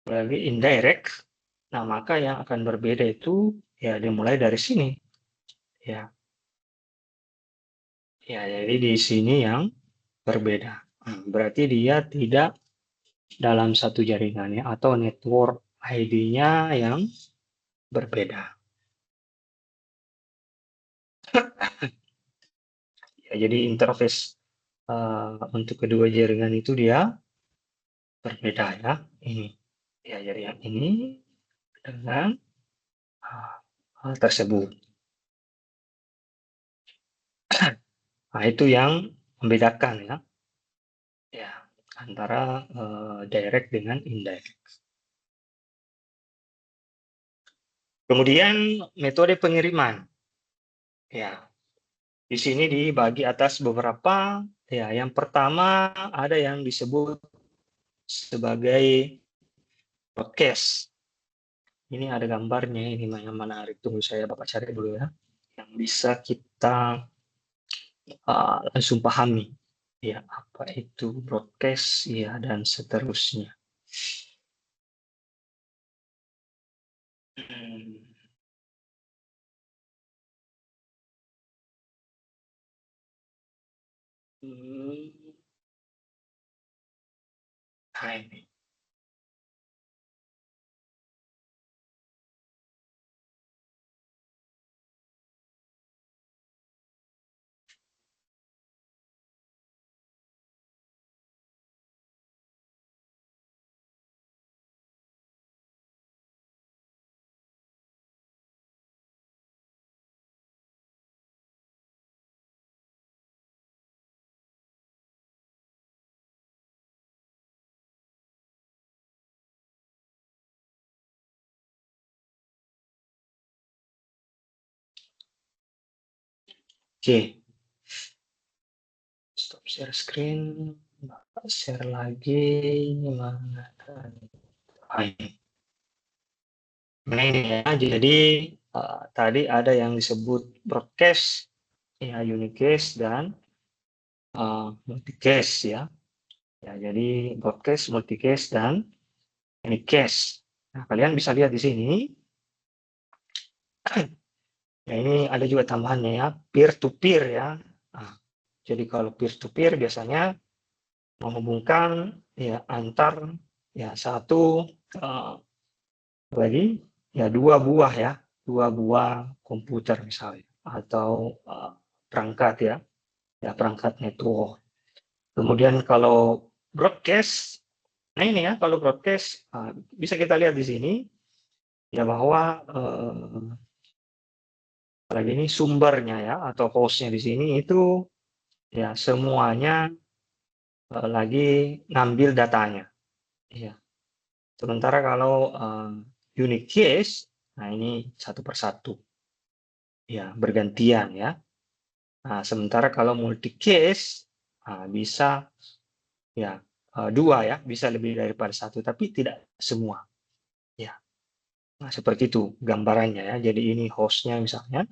melalui indirect. Nah, maka yang akan berbeda itu ya dimulai dari sini. Ya, ya jadi di sini yang berbeda. Nah, berarti dia tidak dalam satu jaringannya atau network ID-nya yang berbeda. Ya, jadi interface untuk kedua jaringan itu dia berbeda ya. Ini ya jadi yang ini dengan hal tersebut. Nah, itu yang membedakan ya. Ya, antara direct dengan indirect. Kemudian metode pengiriman. Ya, di sini dibagi atas beberapa. Ya, yang pertama ada yang disebut sebagai broadcast. Ini ada gambarnya, ini yang menarik. Tunggu saya Bapak cari dulu ya. Yang bisa kita langsung pahami. Ya, apa itu broadcast, ya, dan seterusnya. Hmm. Nah, ini. Oke, stop share screen. Share lagi. Mana tadi? Nah, ini ya. Jadi tadi ada yang disebut broadcast, ya, unicast dan multicast ya. Ya, jadi broadcast, multicast dan unicast. Nah, kalian bisa lihat di sini. Ya, ini ada juga tambahannya ya, peer to peer ya. Nah, jadi kalau peer to peer biasanya menghubungkan ya antar ya satu lagi ya dua buah komputer misalnya atau perangkat ya perangkat network. Kemudian kalau broadcast, nah ini ya kalau broadcast bisa kita lihat di sini ya bahwa lagi ini sumbernya ya atau hostnya di sini itu ya semuanya lagi ngambil datanya. Ya. Sementara kalau unique case, nah ini satu persatu, ya bergantian ya. Nah, sementara kalau multi case bisa ya dua ya, bisa lebih daripada satu, tapi tidak semua. Ya, nah seperti itu gambarannya ya. Jadi ini hostnya misalnya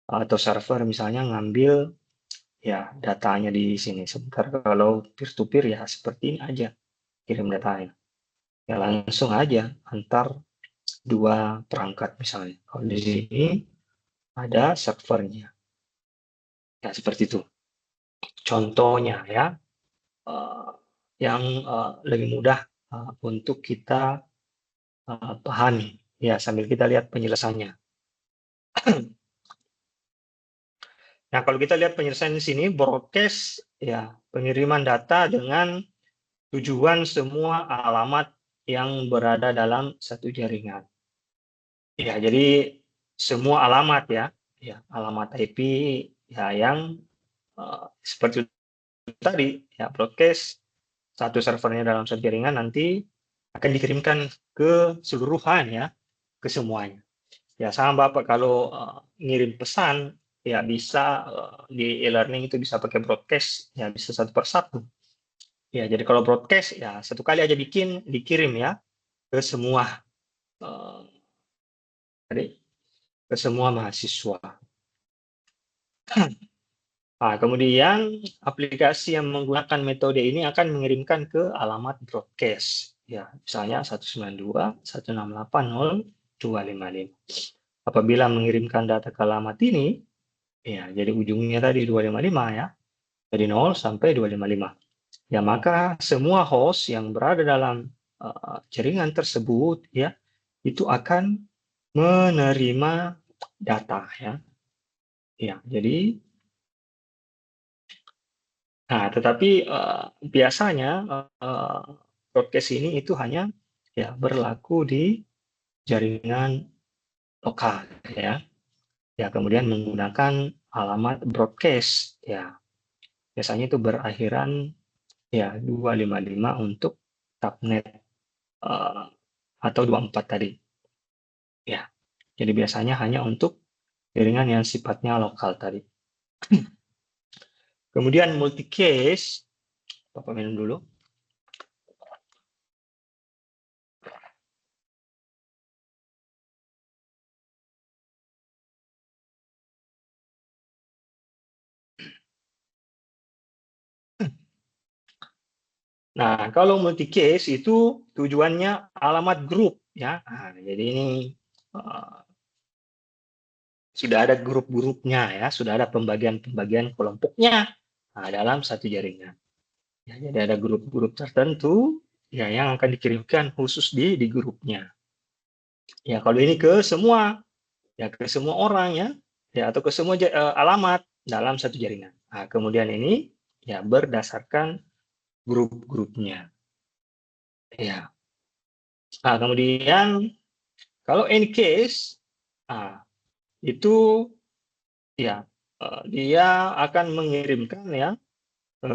atau server misalnya ngambil ya datanya di sini. Sementara kalau peer to peer ya seperti ini aja kirim datanya. Ya langsung aja antar dua perangkat misalnya. Kalau di sini ada servernya. Ya seperti itu. Contohnya ya yang lebih mudah untuk kita pahami. Ya sambil kita lihat penjelasannya. Nah kalau kita lihat penjelasan di sini broadcast ya pengiriman data dengan tujuan semua alamat yang berada dalam satu jaringan. Ya, jadi semua alamat ya alamat IP ya yang seperti tadi ya broadcast satu servernya dalam satu jaringan nanti akan dikirimkan ke seluruhan ya ke semuanya. Ya sama Bapak kalau ngirim pesan ya bisa di e-learning itu bisa pakai broadcast ya bisa satu persatu. Ya jadi kalau broadcast ya satu kali aja dikirim ya ke semua tadi ke semua mahasiswa. Nah, kemudian aplikasi yang menggunakan metode ini akan mengirimkan ke alamat broadcast. Ya, misalnya 192.168.0.255. Apabila mengirimkan data ke alamat ini, ya, jadi ujungnya tadi 255 ya, dari 0 sampai 255. Ya, maka semua host yang berada dalam jaringan tersebut ya, itu akan menerima data ya. Ya, jadi nah, tetapi biasanya broadcast ini itu hanya ya berlaku di jaringan lokal ya. Ya, kemudian menggunakan alamat broadcast ya. Biasanya itu berakhiran ya 255 untuk subnet atau 24 tadi. Ya. Jadi biasanya hanya untuk jaringan yang sifatnya lokal tadi. Kemudian multi case, Bapak minum dulu. Nah, kalau multi case itu tujuannya alamat grup ya. Nah, jadi ini uh, sudah ada grup-grupnya ya, sudah ada pembagian-pembagian kelompoknya dalam satu jaringan. Ya, jadi ada grup-grup tertentu ya yang akan dikirimkan khusus di grupnya. Ya, kalau ini ke semua ya ke semua orang ya atau ke semua alamat dalam satu jaringan. Nah, kemudian ini ya berdasarkan grup-grupnya. Ya. Nah, kemudian kalau any case, itu ya dia akan mengirimkan ya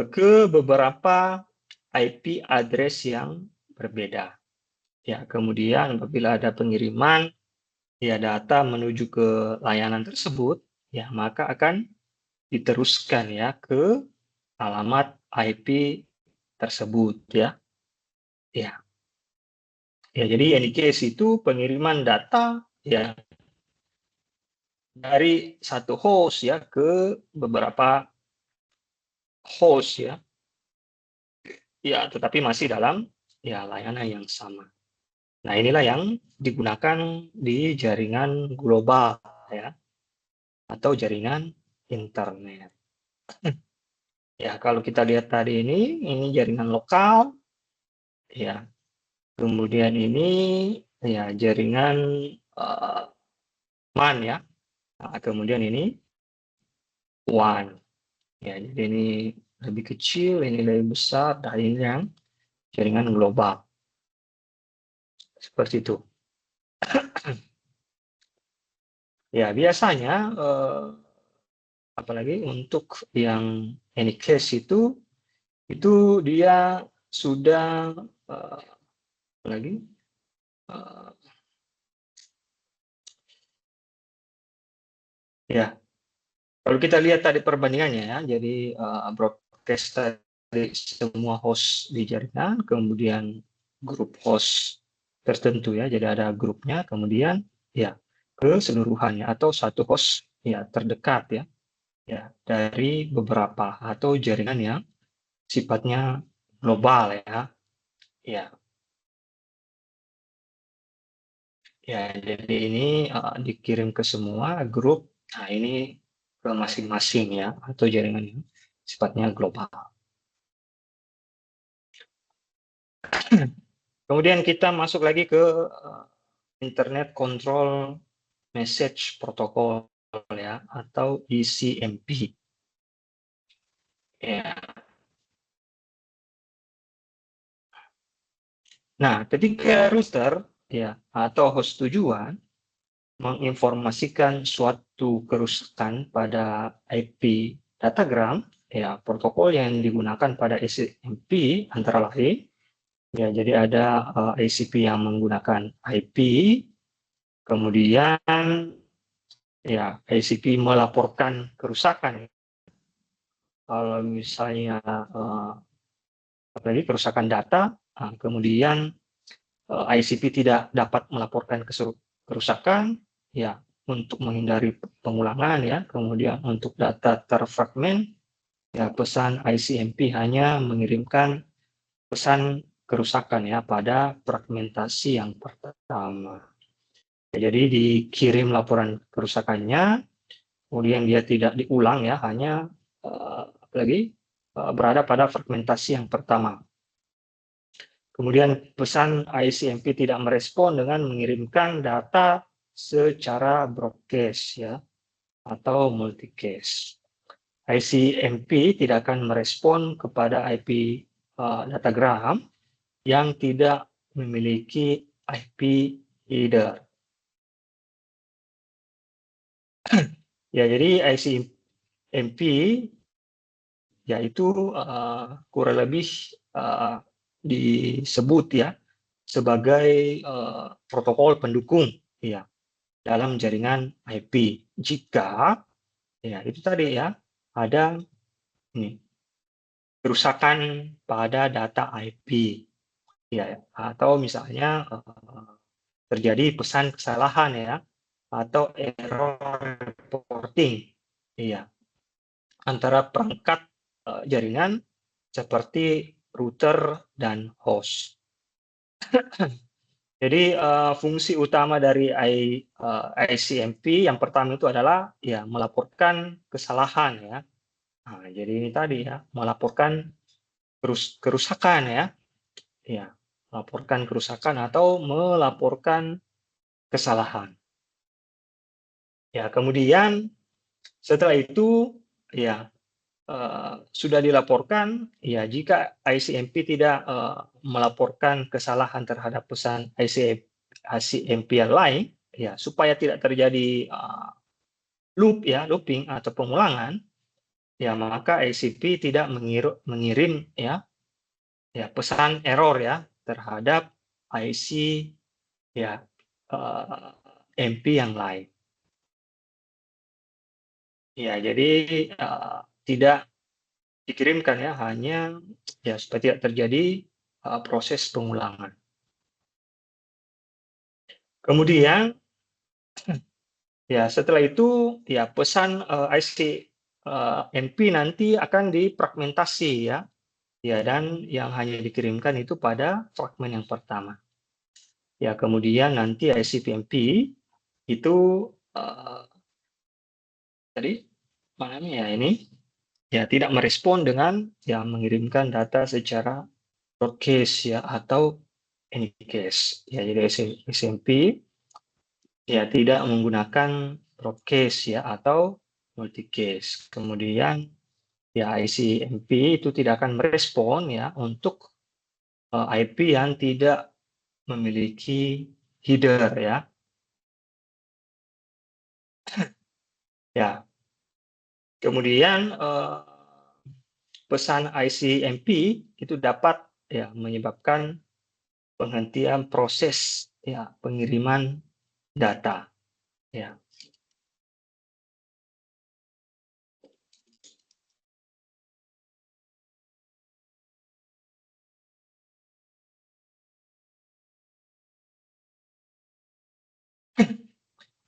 ke beberapa IP address yang berbeda. Ya, kemudian apabila ada pengiriman ya data menuju ke layanan tersebut, ya maka akan diteruskan ya ke alamat IP tersebut ya. Ya. Ya, jadi any case itu pengiriman data ya dari satu host ya ke beberapa host ya. Ya, tetapi masih dalam ya layanan yang sama. Nah, inilah yang digunakan di jaringan global ya atau jaringan internet. Ya, kalau kita lihat tadi ini jaringan lokal ya. Kemudian ini ya jaringan MAN ya. Nah, kemudian ini WAN. Ya, jadi ini lebih kecil, ini lebih besar, dan ini yang jaringan global. Seperti itu. Ya, biasanya apalagi untuk yang Anycast itu dia sudah apalagi ya, kalau kita lihat tadi perbandingannya ya, jadi broadcast tadi semua host di jaringan, kemudian grup host tertentu ya, jadi ada grupnya, kemudian ya keseluruhannya atau satu host ya terdekat ya dari beberapa atau jaringan yang sifatnya global ya. Ya, ya, jadi ini dikirim ke semua grup. Nah, ini ke masing-masing ya atau jaringan yang sifatnya global. Kemudian kita masuk lagi ke Internet Control Message Protocol ya atau ECMP. Ya. Nah, ketika router ya atau host tujuan menginformasikan suatu kerusakan pada IP datagram, ya protokol yang digunakan pada ECMP antara lain, ya jadi ada ACP yang menggunakan IP, kemudian ya ACP melaporkan kerusakan. Kalau misalnya apalagi kerusakan data, kemudian ICP tidak dapat melaporkan kerusakan, ya untuk menghindari pengulangan ya, kemudian untuk data terfragmen, ya pesan ICMP hanya mengirimkan pesan kerusakan ya pada fragmentasi yang pertama. Ya, jadi dikirim laporan kerusakannya, kemudian dia tidak diulang ya, hanya berada pada fragmentasi yang pertama. Kemudian pesan ICMP tidak merespon dengan mengirimkan data secara broadcast ya atau multicast. ICMP tidak akan merespon kepada IP datagram yang tidak memiliki IP header. Ya, jadi ICMP yaitu kurang lebih disebut ya sebagai protokol pendukung ya dalam jaringan IP. Jika ya itu tadi ya ada ini kerusakan pada data IP ya atau misalnya terjadi pesan kesalahan ya atau error reporting ya antara perangkat jaringan seperti router dan host. Jadi fungsi utama dari ICMP yang pertama itu adalah ya melaporkan kesalahan ya. Nah, jadi ini tadi ya melaporkan kerusakan ya. Ya, melaporkan kerusakan atau melaporkan kesalahan. Ya, kemudian setelah itu ya sudah dilaporkan, ya jika ICMP tidak melaporkan kesalahan terhadap pesan ICMP yang lain, ya supaya tidak terjadi looping atau pengulangan, ya maka ICP tidak mengirim ya pesan error ya terhadap IC ya MP yang lain. Ya, jadi tidak dikirimkan ya hanya ya supaya tidak terjadi proses pengulangan. Kemudian ya setelah itu ya pesan ICMP nanti akan difragmentasi ya dan yang hanya dikirimkan itu pada fragmen yang pertama. Ya kemudian nanti ICMP itu tadi mana ya ini ya tidak merespon dengan mengirimkan data secara broadcast ya atau any case. Ya, jadi SMP ya tidak menggunakan broadcast ya atau multicast. Kemudian ya ICMP itu tidak akan merespon ya untuk IP yang tidak memiliki header ya. Ya. Kemudian pesan ICMP itu dapat ya menyebabkan penghentian proses ya pengiriman data ya.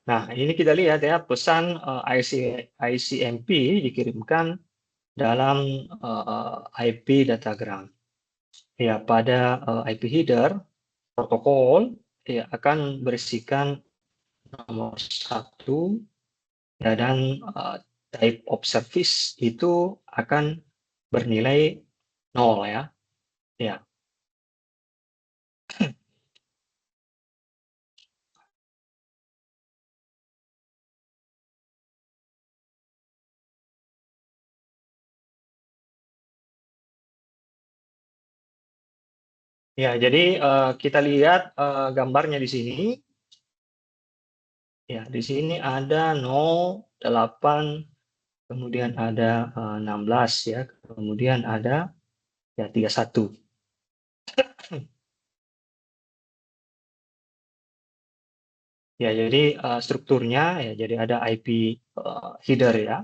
Nah, ini kita lihat ya pesan ICMP dikirimkan dalam IP datagram. Ya, pada IP header protokol ya akan berisikan nomor 1 ya, dan type of service itu akan bernilai 0 ya. Ya. Ya, jadi kita lihat gambarnya di sini. Ya, di sini ada 0, 8, kemudian ada 16 ya, kemudian ada ya 31. Ya, jadi strukturnya ya jadi ada IP header ya,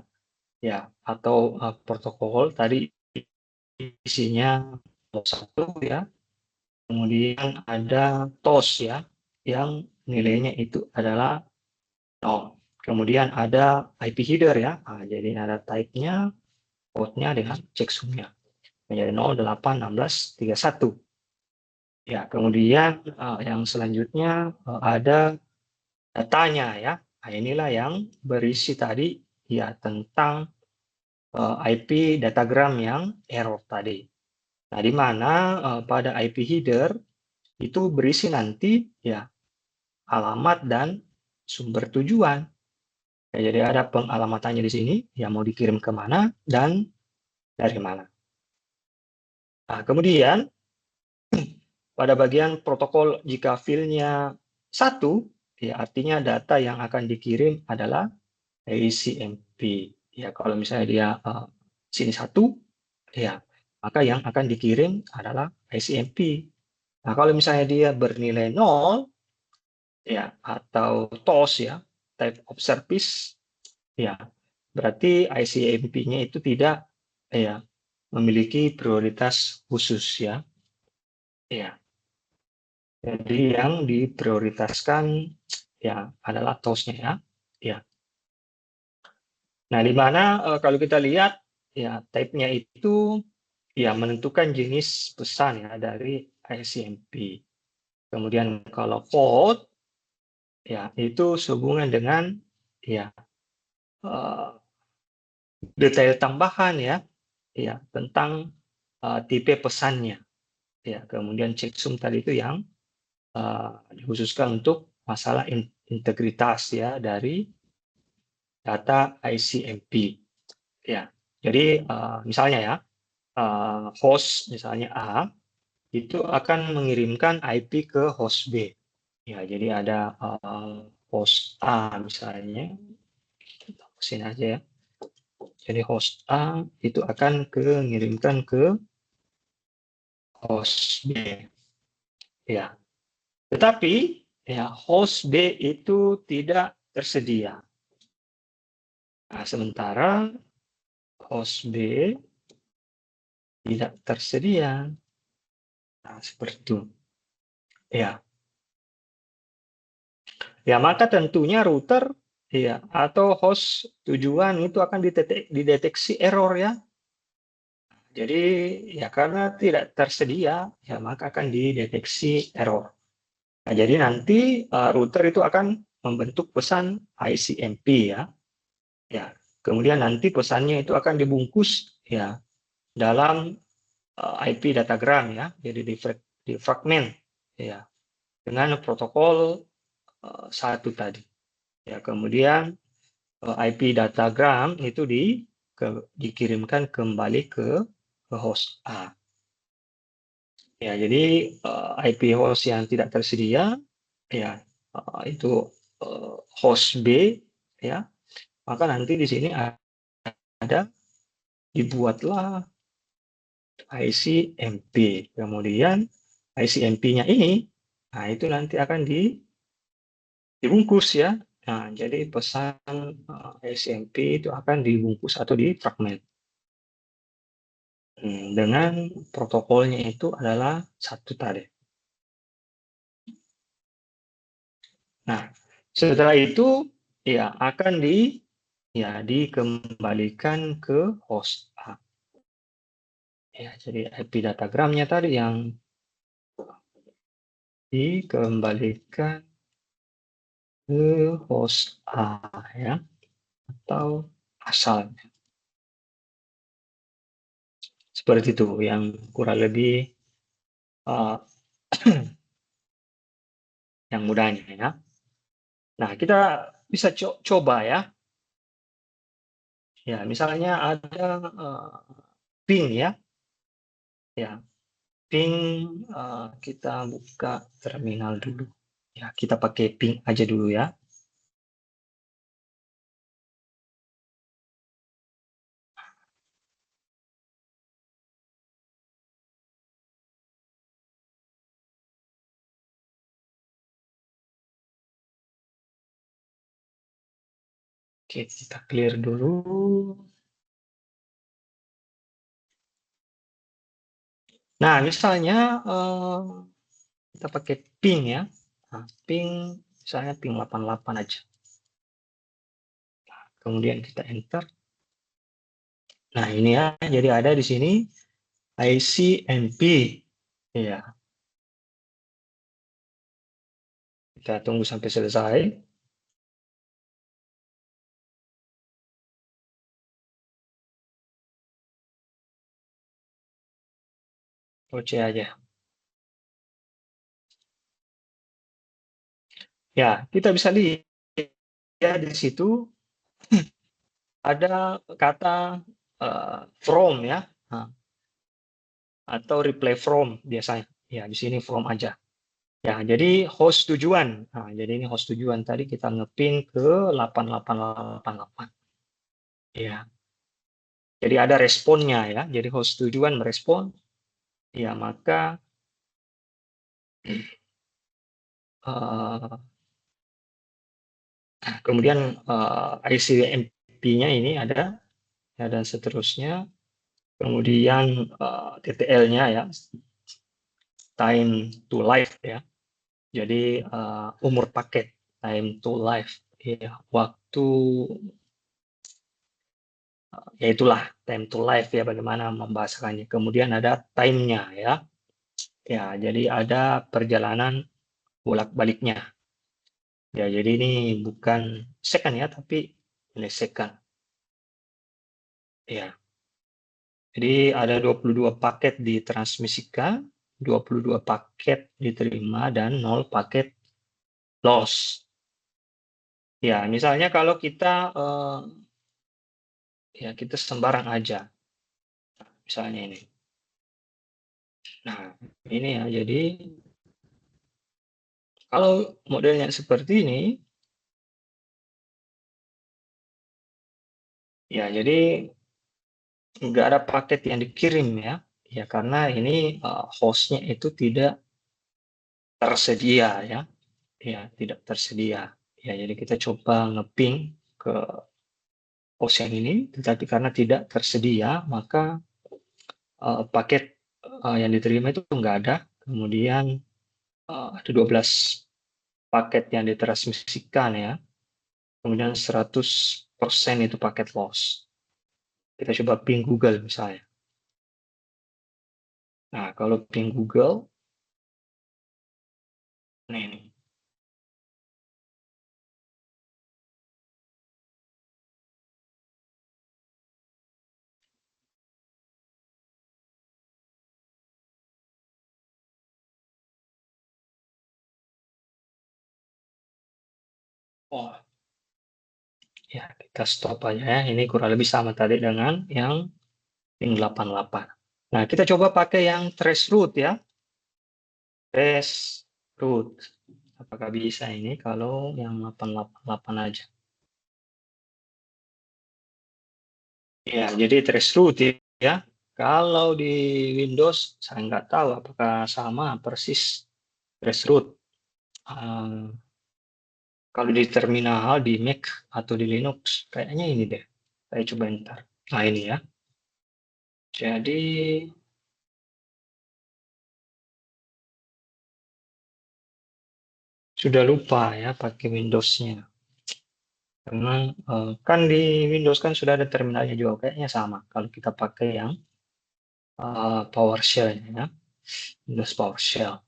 ya atau protokol tadi isinya 1 ya. Kemudian ada TOS ya, yang nilainya itu adalah 0. Kemudian ada IP header ya, nah, jadi ada type-nya, port-nya dengan checksumnya. Menjadi 0, 8, 16, 31. Ya, kemudian yang selanjutnya ada datanya ya. Nah, inilah yang berisi tadi ya tentang IP datagram yang error tadi. Nah, di mana pada IP header itu berisi nanti ya alamat dan sumber tujuan. Ya, jadi ada pengalamatannya di sini, yang mau dikirim ke mana dan dari mana. Nah, kemudian pada bagian protokol jika filenya 1, ya artinya data yang akan dikirim adalah ICMP. Ya, kalau misalnya dia sini 1, ya maka yang akan dikirim adalah ICMP. Nah, kalau misalnya dia bernilai 0, ya atau TOS ya, type of service, ya berarti ICMP-nya itu tidak ya memiliki prioritas khusus ya. Ya. Jadi yang diprioritaskan ya adalah TOS-nya ya. Ya. Nah, di mana kalau kita lihat ya type-nya itu ya menentukan jenis pesan ya dari ICMP. Kemudian kalau port ya itu sehubungan dengan ya eh, detail tambahan ya tentang tipe pesannya. Ya, kemudian checksum tadi itu yang dikhususkan untuk masalah integritas ya dari data ICMP. Ya, jadi misalnya ya host misalnya A itu akan mengirimkan IP ke host B. Ya, jadi ada host A misalnya, kita sini aja ya. Jadi host A itu akan mengirimkan ke host B. Ya, tetapi ya host B itu tidak tersedia. Nah, sementara host B tidak tersedia. Nah, seperti itu. Ya. Ya, maka tentunya router ya atau host tujuan itu akan dideteksi error ya. Jadi ya karena tidak tersedia ya maka akan dideteksi error. Nah, jadi nanti router itu akan membentuk pesan ICMP ya. Ya. Kemudian nanti pesannya itu akan dibungkus ya dalam IP datagram ya. Jadi di fragment ya, dengan protokol satu tadi. Ya, kemudian IP datagram itu dikirimkan kembali ke host A. Ya, jadi IP host yang tidak tersedia, ya itu host B, ya, maka nanti di sini ada dibuatlah ICMP. Kemudian ICMP-nya ini, nah itu nanti akan dibungkus ya. Nah, jadi pesan ICMP itu akan dibungkus atau difragment. Dengan protokolnya itu adalah satu tadi. Nah, setelah itu ya akan dikembalikan ke host A. Ya, jadi IP datagramnya tadi yang dikembalikan ke host A ya, atau asalnya. Seperti itu yang kurang lebih uh, yang mudahnya ya. Nah, kita bisa coba ya. Ya, misalnya ada ping ya. Ya, ping kita buka terminal dulu. Ya, kita pakai ping aja dulu ya. Oke, kita clear dulu. Nah, misalnya kita pakai ping ya. Nah, ping misalnya ping 88 aja. Kemudian kita enter. Nah, ini ya, jadi ada di sini ICMP. Ya, kita tunggu sampai selesai. OC aja. Ya, kita bisa lihat ya di situ ada kata from ya, nah, atau reply from biasanya. Ya, di sini from aja. Ya, jadi host tujuan. Nah, jadi ini host tujuan tadi kita ngepin ke 8888. Ya. Jadi ada responnya ya. Jadi host tujuan merespon. Ya, maka kemudian ICMP-nya ini ada ya, dan seterusnya. Kemudian TTL-nya ya, time to life ya. Jadi umur paket, time to life ya, waktu ya itulah time to life ya, bagaimana membahasakannya. Kemudian ada time-nya ya. Ya, jadi ada perjalanan bolak-baliknya. Ya, jadi ini bukan second ya, tapi millisecond. Ya. Jadi ada 22 paket ditransmisikan, 22 paket diterima, dan 0 paket loss. Ya, misalnya kalau kita ya kita sembarang aja, misalnya ini. Nah, ini ya, jadi kalau modelnya seperti ini, ya jadi nggak ada paket yang dikirim ya, ya karena ini hostnya itu tidak tersedia ya, ya tidak tersedia. Ya, jadi kita coba ngeping ke host yang ini, tetapi karena tidak tersedia, maka paket yang diterima itu nggak ada. Kemudian ada 12 paket yang ditransmisikan ya. Kemudian 100% itu paket loss. Kita coba ping Google misalnya. Nah, kalau ping Google, nah ini. Oh, ya kita stop aja ya. Ini kurang lebih sama tadi dengan yang link 88. Nah, kita coba pakai yang trace root ya. Trace root. Apakah bisa ini kalau yang 888 aja? Ya, jadi trace root ya. Kalau di Windows, saya nggak tahu apakah sama persis trace root. Eh, kalau di terminal di Mac atau di Linux, kayaknya ini deh. Saya coba ntar. Nah, ini ya. Jadi, sudah lupa ya pakai Windows-nya. Karena kan di Windows kan sudah ada terminalnya juga. Kayaknya sama kalau kita pakai yang PowerShell ya. Windows PowerShell.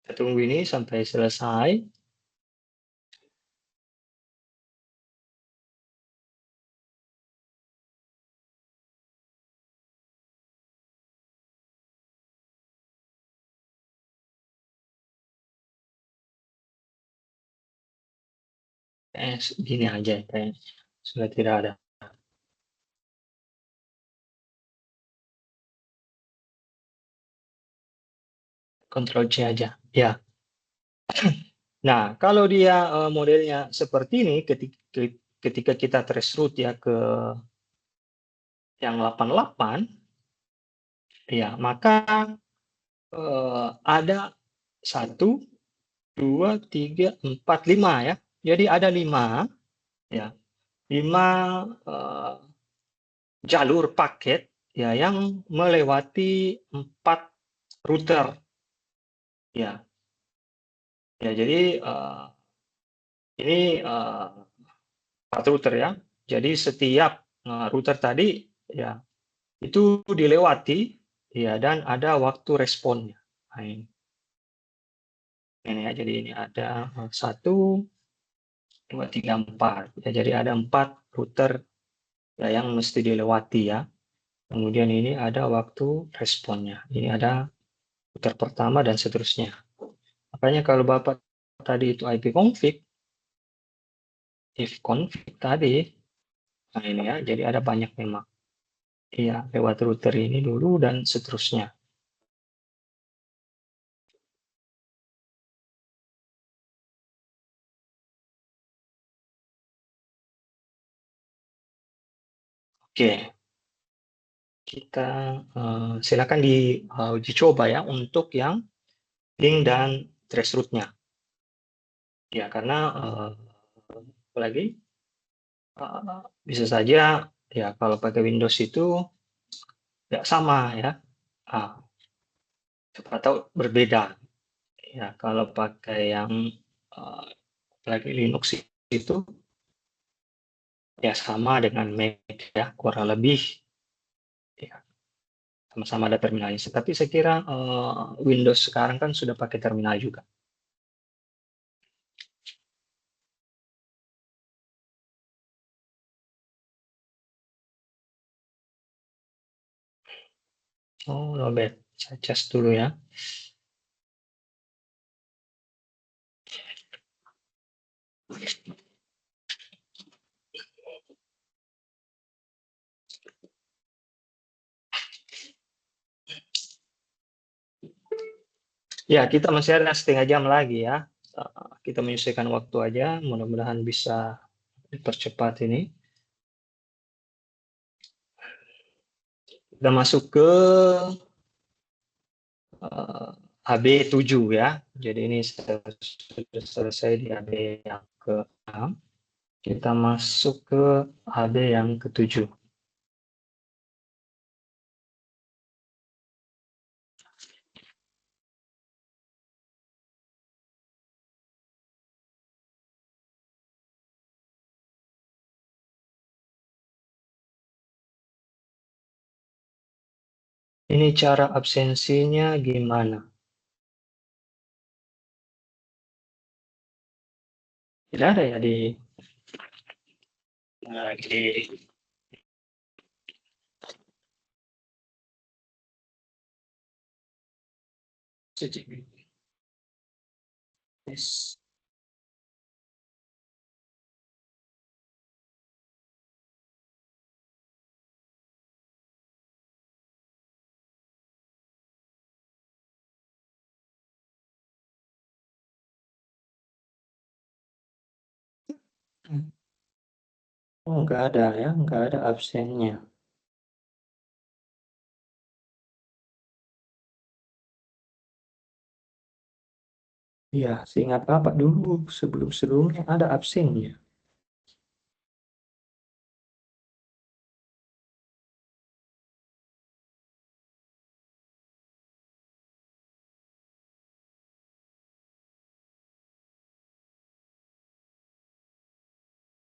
Kita tunggu ini sampai selesai. Gini aja kayaknya. Sudah tidak ada. Ctrl C aja. Ya. Nah, kalau dia modelnya seperti ini, ketika kita trace root ya ke yang 88, ya maka ada 1, 2, 3, 4, 5 ya. Jadi ada 5 ya. 5 jalur paket ya yang melewati 4 router ya. Ya, jadi ini 4 router ya. Jadi setiap router tadi ya itu dilewati ya dan ada waktu responnya. Nah, ini ya, jadi ini ada 1, 2, 3, 4. Ya, jadi ada 4 router ya yang mesti dilewati ya. Kemudian ini ada waktu responnya. Ini ada router pertama dan seterusnya. Makanya kalau Bapak tadi itu ipconfig, ifconfig tadi, nah ini ya, jadi ada banyak memang. Iya, lewat router ini dulu dan seterusnya. Oke, kita silakan diuji coba ya untuk yang link dan trace root-nya. Ya, karena apalagi bisa saja ya kalau pakai Windows itu nggak sama ya. Ah, atau berbeda. Ya, kalau pakai yang apalagi Linux itu ya sama dengan Mac ya, kurang lebih ya sama-sama ada terminalnya. Tapi saya kira Windows sekarang kan sudah pakai terminal juga. Oh, Robert, saya cas dulu ya. Ya, kita masih ada setengah jam lagi ya. Kita menyelesaikan waktu aja, mudah-mudahan bisa dipercepat ini. Kita masuk ke AB7 ya. Jadi ini sudah selesai di AB yang ke-6. Kita masuk ke AB yang ke-7. Ini cara absensinya gimana? Tidak ada ya di Yes. Oh, nggak ada ya, nggak ada absennya. Ya, seingat Bapak dulu sebelum-sebelumnya ada absennya.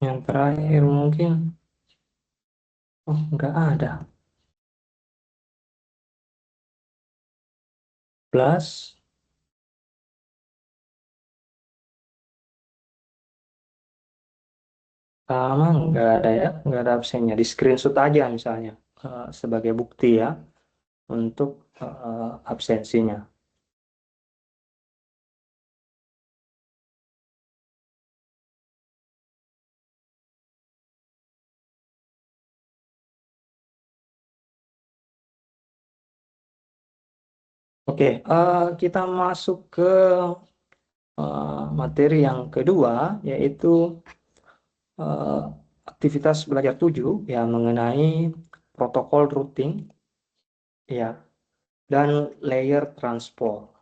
Yang terakhir mungkin, oh nggak ada. Plus, sama nggak ada ya, nggak ada absennya. Di screenshot aja misalnya, sebagai bukti ya untuk absensinya. Oke, kita masuk ke materi yang kedua, yaitu eh, aktivitas belajar 7 yang mengenai protokol routing ya dan layer transport.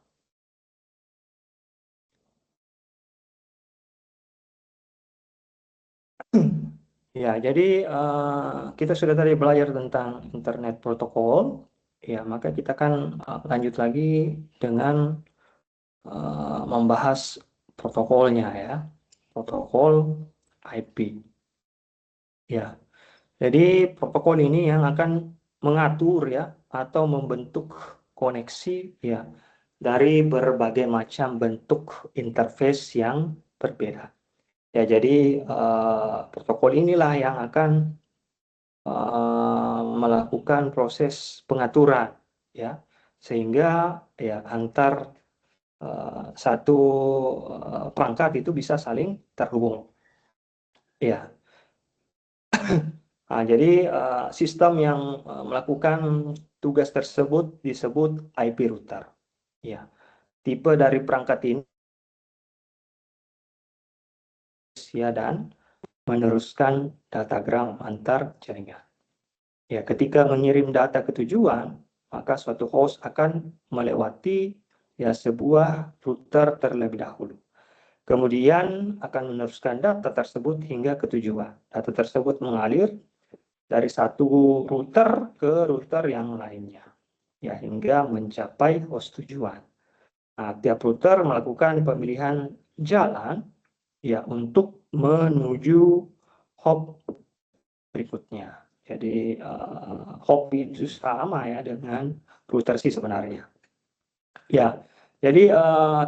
Ya, jadi kita sudah tadi belajar tentang internet protokol, ya maka kita kan lanjut lagi dengan membahas protokolnya ya, protokol IP. Ya, jadi protokol ini yang akan mengatur ya atau membentuk koneksi ya dari berbagai macam bentuk interface yang berbeda. Ya, jadi protokol inilah yang akan melakukan proses pengaturan ya sehingga ya antar satu perangkat itu bisa saling terhubung. Ya, nah, jadi sistem yang melakukan tugas tersebut disebut IP router. Ya, tipe dari perangkat ini ya dan meneruskan datagram antar jaringan. Ya, ketika mengirim data ke tujuan, maka suatu host akan melewati ya sebuah router terlebih dahulu. Kemudian akan meneruskan data tersebut hingga ke tujuan. Data tersebut mengalir dari satu router ke router yang lainnya, ya hingga mencapai host tujuan. Nah, tiap router melakukan pemilihan jalan ya untuk menuju hop berikutnya. Jadi hop itu sama ya dengan router sih sebenarnya. Ya, jadi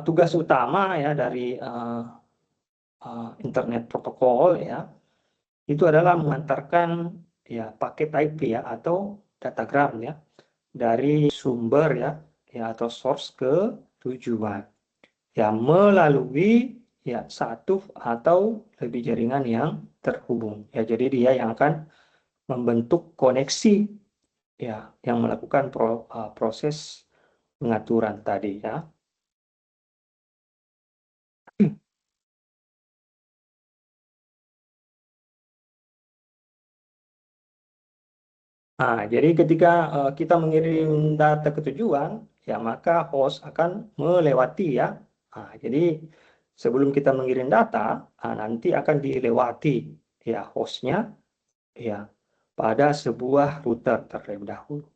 tugas utama ya dari internet protokol ya itu adalah mengantarkan ya paket IP ya atau datagram ya dari sumber ya atau source ke tujuan ya melalui ya satu atau lebih jaringan yang terhubung ya jadi dia yang akan membentuk koneksi ya yang melakukan proses pengaturan tadi ya. Nah, jadi ketika kita mengirim data ke tujuan, ya maka host akan melewati ya. Nah, jadi sebelum kita mengirim data, nanti akan dilewati ya hostnya ya pada sebuah router terlebih dahulu.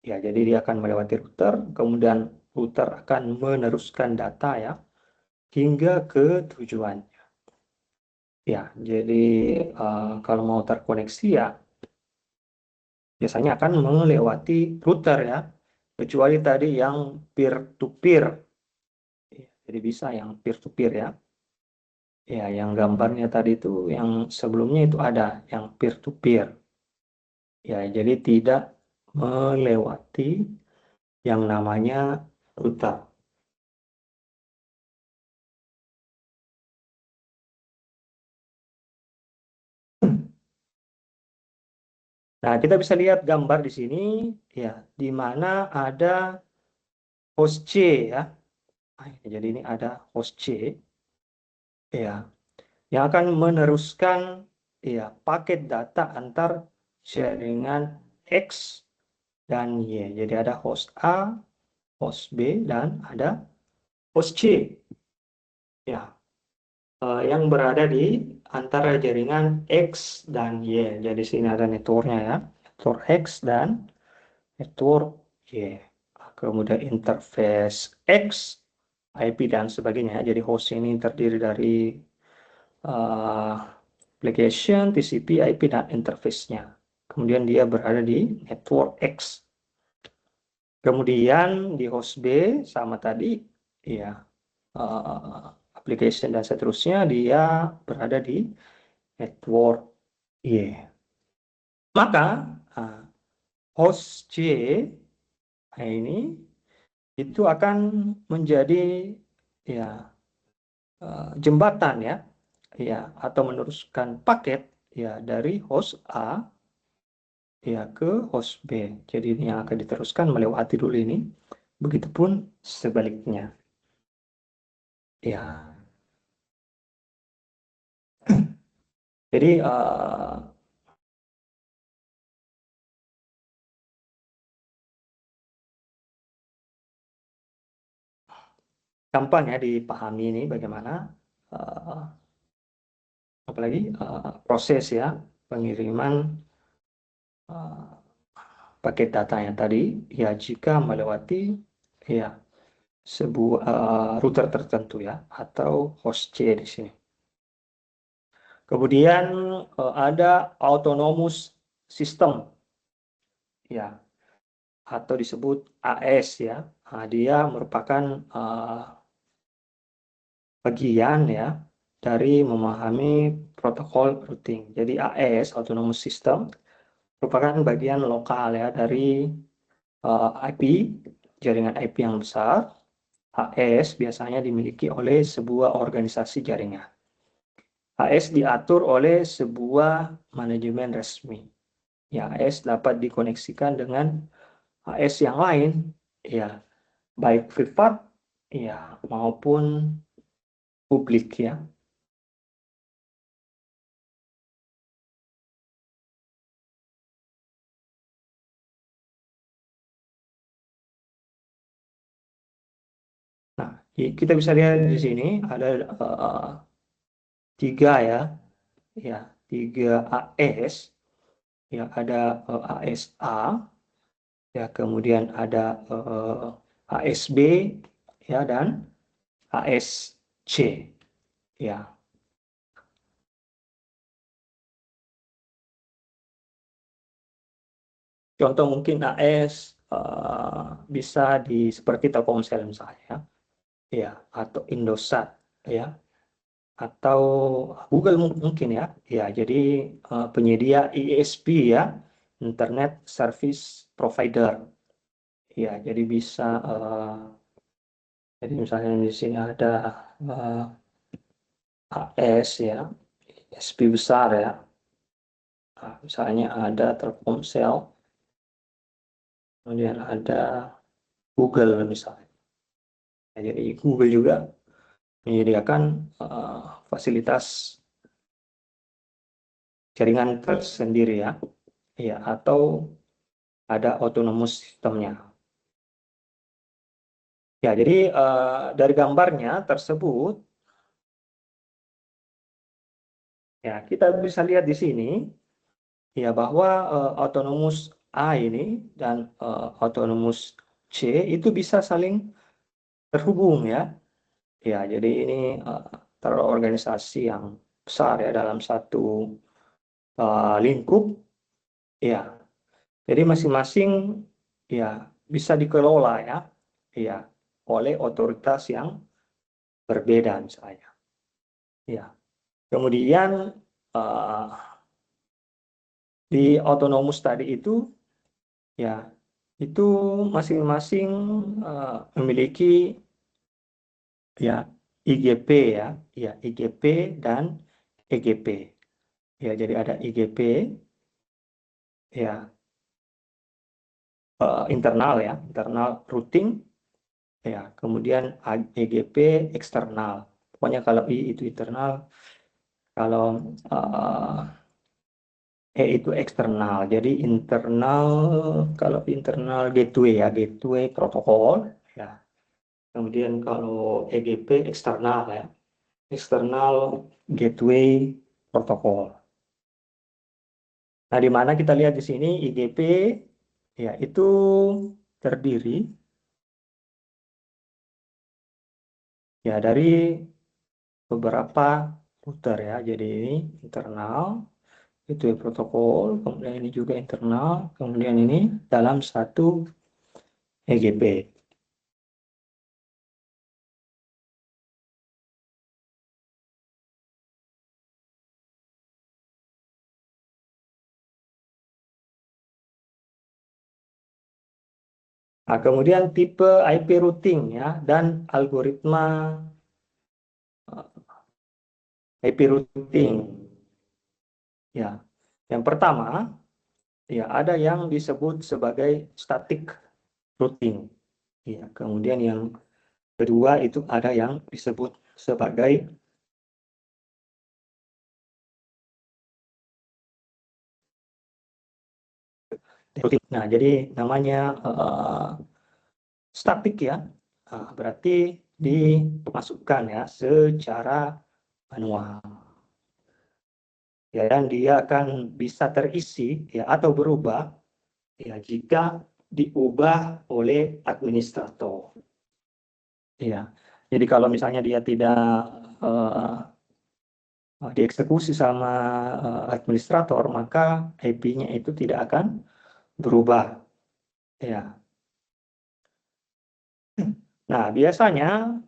Ya, jadi dia akan melewati router, kemudian router akan meneruskan data ya hingga ke tujuan. Ya, jadi kalau mau terkoneksi ya biasanya akan melewati router ya, kecuali tadi yang peer to peer. Jadi bisa yang peer to peer ya. Ya, yang gambarnya tadi itu yang sebelumnya itu ada yang peer to peer. Ya, jadi tidak melewati yang namanya router. Nah, kita bisa lihat gambar di sini ya, di mana ada host C ya. Nah, jadi ini ada host C ya, yang akan meneruskan ya paket data antar jaringan X dan Y. Jadi ada host A, host B, dan ada host C ya, yang berada di antara jaringan X dan Y. Jadi sini ada networknya ya, network X dan network Y. Kemudian interface X, IP dan sebagainya. Jadi host ini terdiri dari uh, application, TCP, IP, dan interface-nya. Kemudian dia berada di network X. Kemudian di host B sama tadi, ya application dan seterusnya dia berada di network Y. Maka host C ini itu akan menjadi ya jembatan ya, ya atau meneruskan paket ya dari host A ya ke host B. Jadi ini yang akan diteruskan melewati dulu ini. Begitupun sebaliknya. Ya. Jadi gampang ya dipahami ini bagaimana uh, apalagi proses ya pengiriman uh, paket data yang tadi ya jika melewati ya sebuah router tertentu ya atau host C di sini. Kemudian ada autonomous system ya atau disebut AS ya. Nah, dia merupakan bagian ya dari memahami protokol routing. Jadi AS autonomous system merupakan bagian lokal ya dari IP, jaringan IP yang besar. AS biasanya dimiliki oleh sebuah organisasi jaringan. AS diatur oleh sebuah manajemen resmi. Ya, AS dapat dikoneksikan dengan AS yang lain, ya, baik privat, ya, maupun publik ya. Nah, kita bisa lihat di sini ada tiga ya, ya, tiga AS, ya, ada ASA, ya, kemudian ada ASB, ya, dan ASC, ya. Contoh mungkin AS bisa di seperti Telkomsel misalnya, ya, atau Indosat, ya, atau Google mungkin ya, ya. Jadi penyedia ISP ya, Internet Service Provider, ya. Jadi bisa, jadi misalnya di sini ada AS ya, ISP besar ya. Nah, misalnya ada Telkomsel, kemudian ada Google misalnya. Nah, jadi Google juga menyediakan fasilitas jaringan tersendiri ya, ya atau ada autonomous sistemnya. Ya, jadi dari gambarnya tersebut, ya kita bisa lihat di sini ya bahwa autonomous A ini dan autonomous C itu bisa saling terhubung ya. Ya, jadi ini terorganisasi yang besar ya dalam satu lingkup. Ya, Jadi masing-masing ya bisa dikelola ya oleh otoritas yang berbeda misalnya. Ya. Kemudian uh, di autonomous tadi itu ya itu masing-masing memiliki ya IGP ya IGP dan EGP. Ya, jadi ada IGP ya internal routing ya, kemudian EGP eksternal. Pokoknya kalau I itu internal, kalau E itu eksternal. Jadi internal, kalau internal gateway protokol ya. Kemudian kalau EGP eksternal ya, eksternal gateway protokol. Nah, di mana kita lihat di sini IGP ya itu terdiri ya dari beberapa router ya. Jadi ini internal itu ya protokol, kemudian ini juga internal, kemudian ini dalam satu EGP. Nah, kemudian tipe IP routing ya dan algoritma IP routing ya. Yang pertama ya ada yang disebut sebagai static routing. Ya, kemudian yang kedua itu ada yang disebut sebagai routing. Nah, jadi namanya statik ya. Nah, berarti dimasukkan ya secara manual. Ya, dan dia akan bisa terisi ya atau berubah ya jika diubah oleh administrator. Ya. Jadi kalau misalnya dia tidak dieksekusi sama administrator, maka IP-nya itu tidak akan berubah. Ya. Nah, biasanya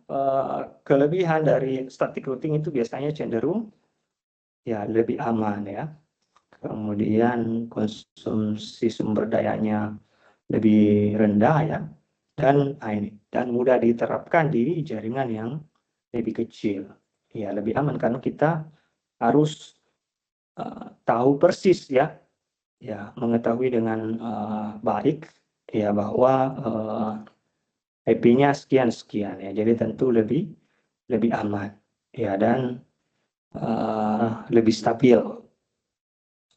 kelebihan dari static routing itu biasanya cenderung ya lebih aman ya. Kemudian konsumsi sumber dayanya lebih rendah ya. Dan mudah diterapkan di jaringan yang lebih kecil. Ya, lebih aman karena kita harus tahu persis ya mengetahui dengan baik ya bahwa IP-nya sekian ya. Jadi tentu lebih aman ya dan lebih stabil.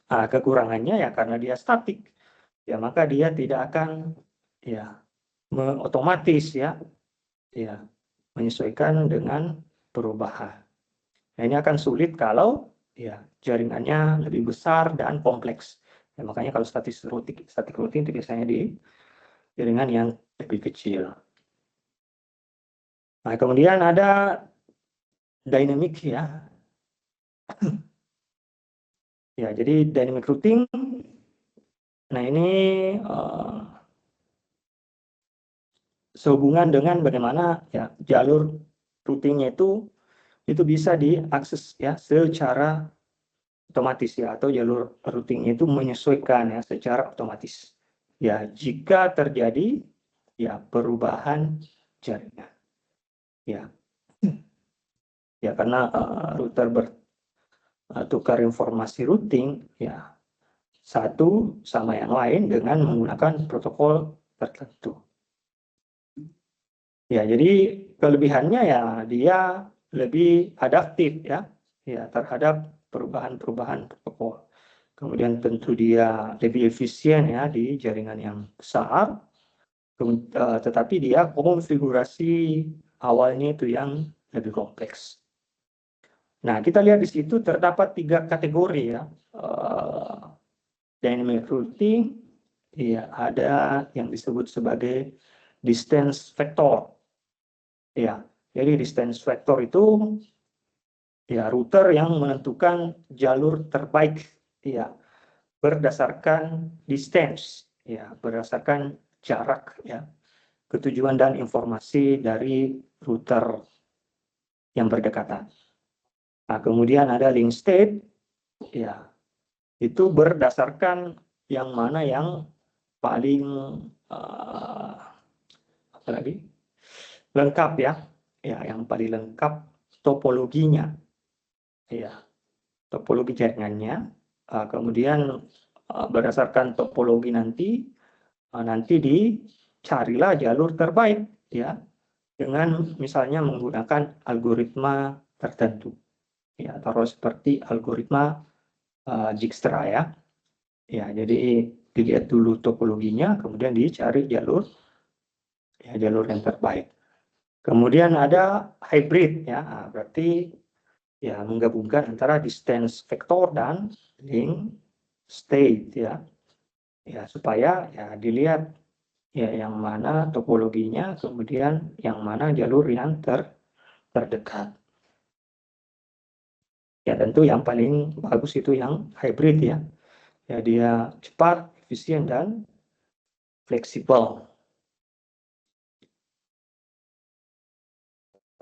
Kekurangannya ya karena dia statik ya maka dia tidak akan ya otomatis ya menyesuaikan dengan perubahan. Nah, ini akan sulit kalau ya jaringannya lebih besar dan kompleks. Ya, makanya kalau static routing itu biasanya di jaringan yang lebih kecil. Nah, kemudian ada dynamic ya. Ya, jadi dynamic routing. Nah, ini sehubungan dengan bagaimana ya jalur routingnya itu bisa diakses ya secara otomatis ya atau jalur routingnya itu menyesuaikan ya secara otomatis. Ya, jika terjadi ya perubahan jaringan. Ya. Ya karena router bertukar informasi routing ya satu sama yang lain dengan menggunakan protokol tertentu. Ya, jadi kelebihannya ya dia lebih adaptif ya terhadap perubahan-perubahan protokol. Kemudian tentu dia lebih efisien ya di jaringan yang besar, tetapi dia konfigurasi awalnya itu yang lebih kompleks. Nah, kita lihat di situ terdapat 3 kategori ya. Dynamic routing, ya ada yang disebut sebagai distance vector. Ya, jadi distance vector itu ya router yang menentukan jalur terbaik ya berdasarkan distance ya berdasarkan jarak ya ketujuan dan informasi dari router yang berdekatan. Nah, kemudian ada link state, ya itu berdasarkan yang mana yang paling apa lagi lengkap ya, yang paling lengkap topologinya, ya topologi jaringannya. Kemudian berdasarkan topologi nanti dicarilah jalur terbaik ya dengan misalnya menggunakan algoritma tertentu ya, taruh seperti algoritma Dijkstra ya. Ya, jadi dilihat dulu topologinya, kemudian dicari jalur yang terbaik. Kemudian ada hybrid ya, berarti ya menggabungkan antara distance vector dan link state ya. Ya, supaya ya dilihat ya yang mana topologinya, kemudian yang mana jalur yang terdekat. Ya, tentu yang paling bagus itu yang hybrid ya. Ya, dia cepat, efisien dan fleksibel.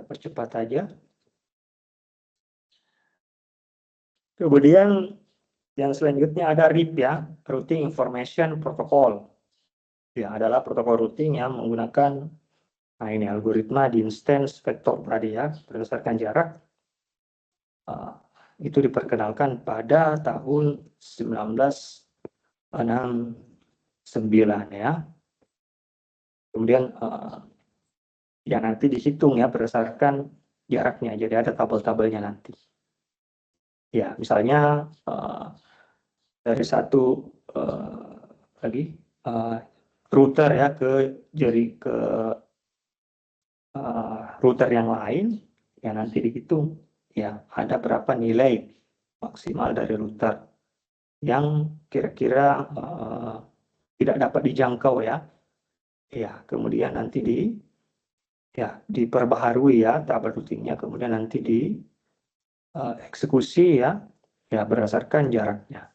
Percepat aja. Kemudian yang selanjutnya ada RIP ya, Routing Information Protocol. Ya, adalah protokol routing yang menggunakan ini algoritma distance vector tadi ya, berdasarkan jarak. Itu diperkenalkan pada tahun 1969 ya. Kemudian ya nanti dihitung ya berdasarkan jaraknya, jadi ada tabel-tabelnya nanti. Ya, misalnya dari satu lagi router ya ke router yang lain ya nanti dihitung ya ada berapa nilai maksimal dari router yang kira-kira tidak dapat dijangkau ya. Ya, kemudian nanti diperbaharui ya tabel routingnya, kemudian nanti eksekusi ya berdasarkan jaraknya.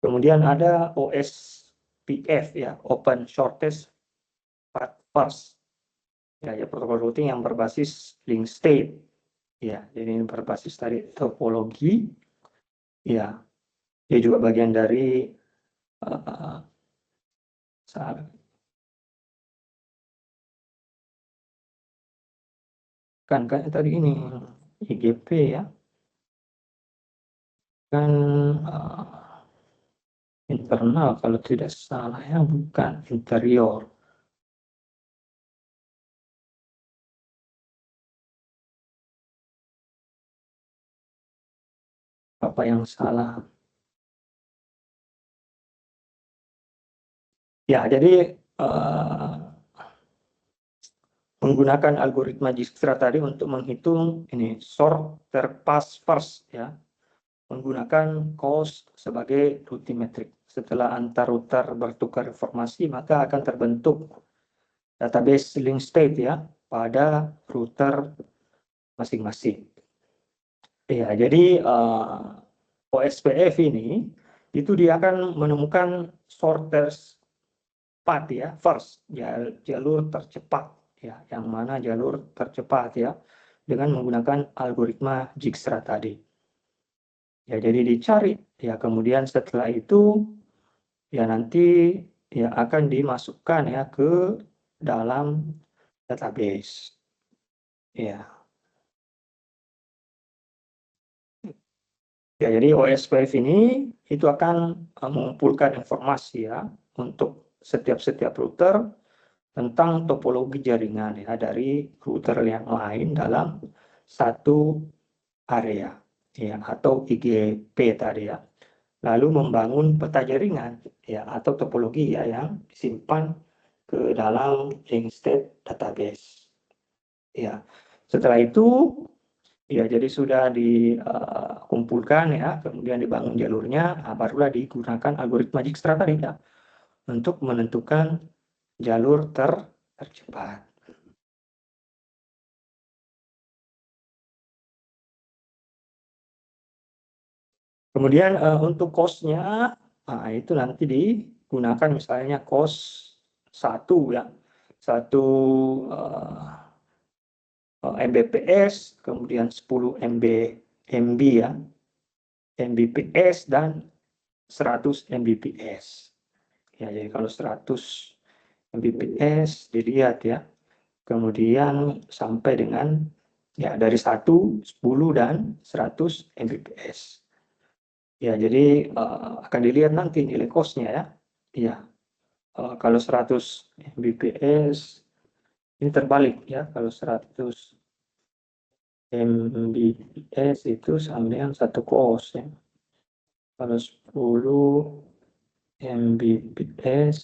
Kemudian ada OSPF ya, Open Shortest Path First. Ya, protokol routing yang berbasis link state. Ya, jadi ini berbasis tadi topologi. Ya, dia juga bagian dari kan tadi ini IGP ya. Kan internal kalau tidak salah ya, bukan interior. Apa yang salah? Ya, jadi menggunakan algoritma Dijkstra tadi untuk menghitung ini shorter path first ya, menggunakan cost sebagai routing metric. Setelah antar router bertukar informasi, maka akan terbentuk database link state ya pada router masing-masing. Ya, jadi OSPF ini itu dia akan menemukan shortest path ya, first jalur tercepat ya, yang mana jalur tercepat ya dengan menggunakan algoritma Dijkstra tadi. Ya, jadi dicari ya, kemudian setelah itu ya nanti ya akan dimasukkan ya ke dalam database. Ya. Ya, jadi OSPF ini itu akan mengumpulkan informasi ya untuk setiap router tentang topologi jaringan ya dari router yang lain dalam satu area ya atau IGP tadi ya. Lalu membangun peta jaringan ya atau topologi ya yang disimpan ke dalam link state database. Ya. Setelah itu ya, jadi sudah dikumpulkan ya, kemudian dibangun jalurnya, barulah digunakan algoritma Dijkstra tadi ya, untuk menentukan jalur tercepat. Kemudian untuk cost-nya Nah, itu nanti digunakan misalnya cos 1 ya, 1 Mbps, kemudian 10 MB ya, Mbps dan 100 Mbps. Ya, jadi kalau 100 Mbps dilihat ya, kemudian sampai dengan ya dari 1, 10 dan 100 Mbps. Ya, jadi akan dilihat nanti nilai cost-nya ya. Iya. Kalau 100 Mbps ini terbalik ya, kalau 100 Mbps itu sama dengan 1 cos ya. Kalau 10 Mbps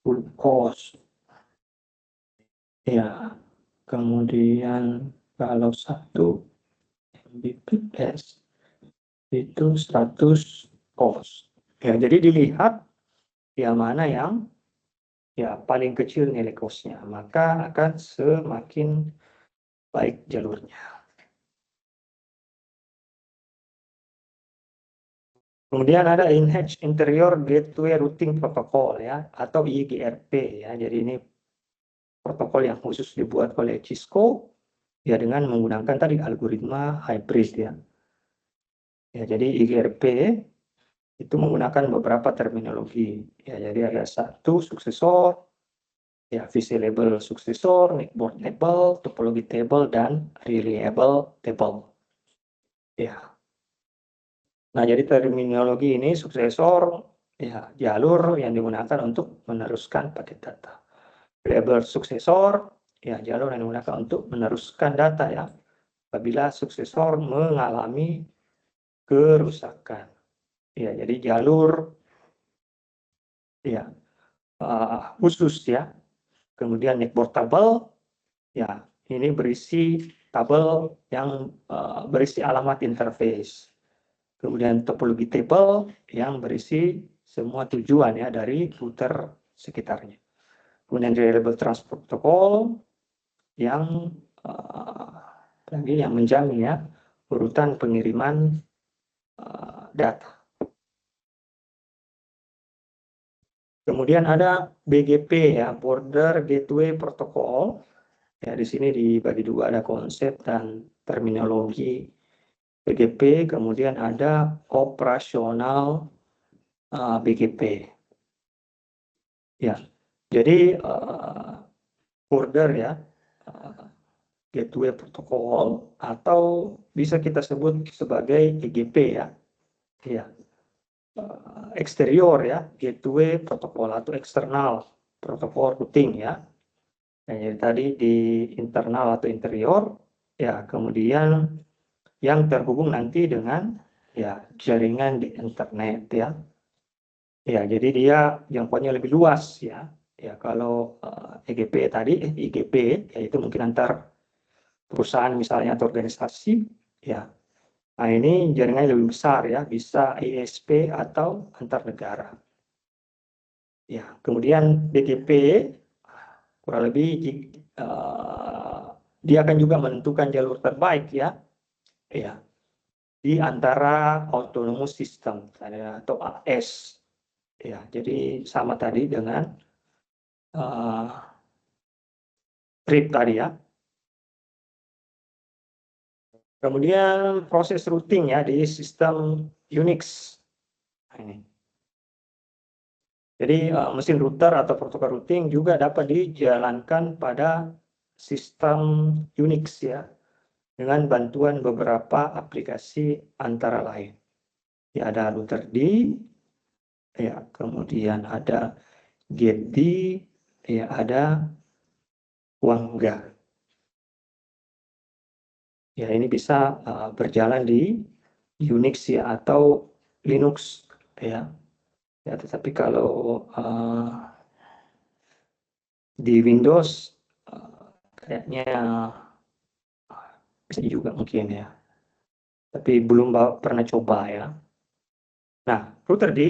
10 cos. Ya, kemudian kalau 1 Mbps itu 100 cos. Ya, jadi dilihat yang mana yang ya paling kecil nilai cost-nya, maka akan semakin baik jalurnya. Kemudian ada Enhanced Interior Gateway Routing Protocol ya, atau IGRP ya. Jadi ini protokol yang khusus dibuat oleh Cisco ya, dengan menggunakan tadi algoritma hybrid ya. Ya, jadi IGRP itu menggunakan beberapa terminologi ya. Jadi ada 1 suksesor ya, visi label suksesor, network table, topologi table, dan reliable table ya. Nah, jadi terminologi ini suksesor ya, jalur yang digunakan untuk meneruskan paket data. Label suksesor ya, jalur yang digunakan untuk meneruskan data ya, apabila suksesor mengalami kerusakan. Ya, jadi jalur ya khusus ya. Kemudian network table ya, ini berisi tabel yang berisi alamat interface. Kemudian topologi table yang berisi semua tujuan ya dari router sekitarnya. Kemudian reliable transport protocol yang yang menjamin ya urutan pengiriman data. Kemudian ada BGP ya, Border Gateway Protocol. Ya, di sini dibagi dua, ada konsep dan terminologi BGP, kemudian ada operasional BGP. Ya, jadi border ya, gateway protokol, atau bisa kita sebut sebagai EGP ya. Ya, eksterior ya, gateway protokol atau eksternal protokol routing ya. Nah, jadi tadi di internal atau interior ya, kemudian yang terhubung nanti dengan ya jaringan di internet ya. Ya, jadi dia jangkauannya lebih luas ya. Ya, kalau EGP tadi, IGP yaitu mungkin antar perusahaan misalnya atau organisasi ya. Nah, ini jaringannya lebih besar ya, bisa ISP atau antar negara. Ya, kemudian BGP kurang lebih dia akan juga menentukan jalur terbaik ya. Ya, di antara autonomous system atau AS. Ya, jadi sama tadi dengan RIP tadi ya. Kemudian proses routing ya di sistem Unix. Nah, ini. Jadi mesin router atau protokol routing juga dapat dijalankan pada sistem Unix ya, dengan bantuan beberapa aplikasi antara lain. Ya, ada router D, ya, kemudian ada getD, ya, ada Wangga. Ya, ini bisa berjalan di Unix ya atau Linux ya. Ya, tetapi kalau di Windows kayaknya bisa juga mungkin ya. Tapi belum pernah coba ya. Nah, router D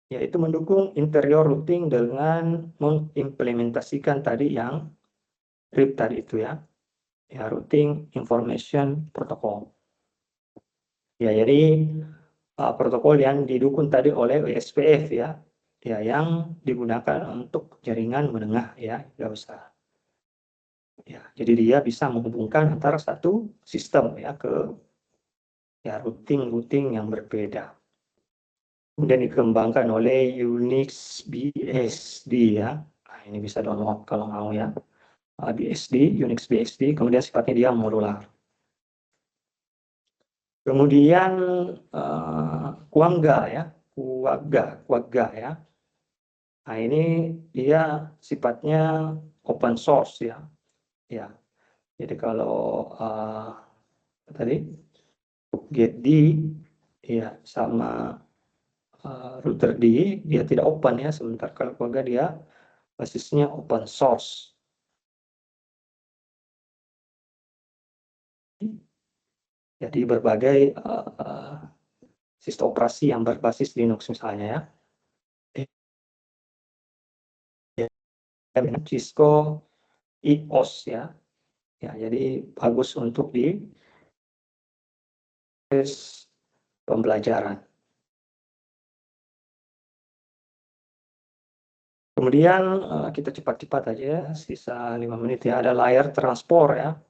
yaitu mendukung interior routing dengan mengimplementasikan tadi yang RIP tadi itu ya. Ya, Routing Information Protocol. Ya, jadi protokol yang didukung tadi oleh OSPF ya, yang digunakan untuk jaringan menengah ya, nggak usah. Ya, jadi dia bisa menghubungkan antara satu sistem ya ke routing yang berbeda. Kemudian dikembangkan oleh Unix BSD ya. Nah, ini bisa download kalau mau ya. Unix BSD, kemudian sifatnya dia modular. Kemudian Quagga ya. Nah, ini dia sifatnya open source ya. Ya. Jadi kalau tadi GetD ya sama router dia tidak open ya, sementara kalau Quagga dia basisnya open source. Jadi berbagai sistem operasi yang berbasis Linux misalnya ya. Cisco EOS ya. Ya, jadi bagus untuk di pembelajaran. Kemudian kita cepat-cepat aja ya, sisa 5 menit ya. Ada layar transport ya.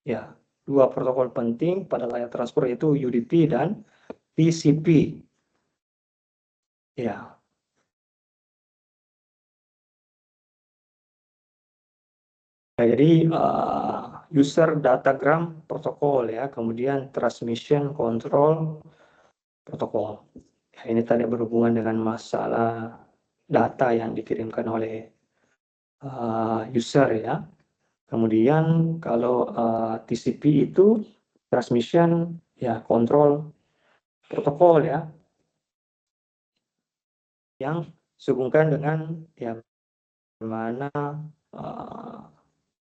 Ya, dua protokol penting pada layar transport yaitu UDP dan TCP. Ya. Ya, jadi user datagram protokol ya, kemudian transmission control protokol. Ya, ini tadi berhubungan dengan masalah data yang dikirimkan oleh user ya. Kemudian kalau TCP itu transmission ya control protokol ya, yang sehubungkan dengan ya bagaimana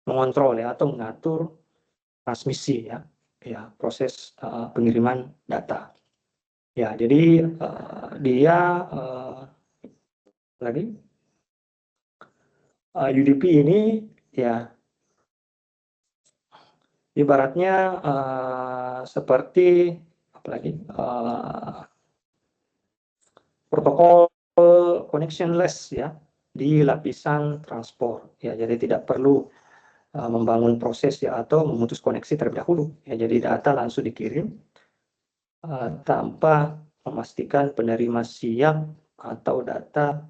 mengontrol ya atau mengatur transmisi ya, proses pengiriman data. Ya, jadi dia lagi UDP ini ya ibaratnya seperti apalagi protokol connectionless ya di lapisan transport ya, jadi tidak perlu membangun proses ya atau memutus koneksi terlebih dahulu ya, jadi data langsung dikirim tanpa memastikan penerima siap atau data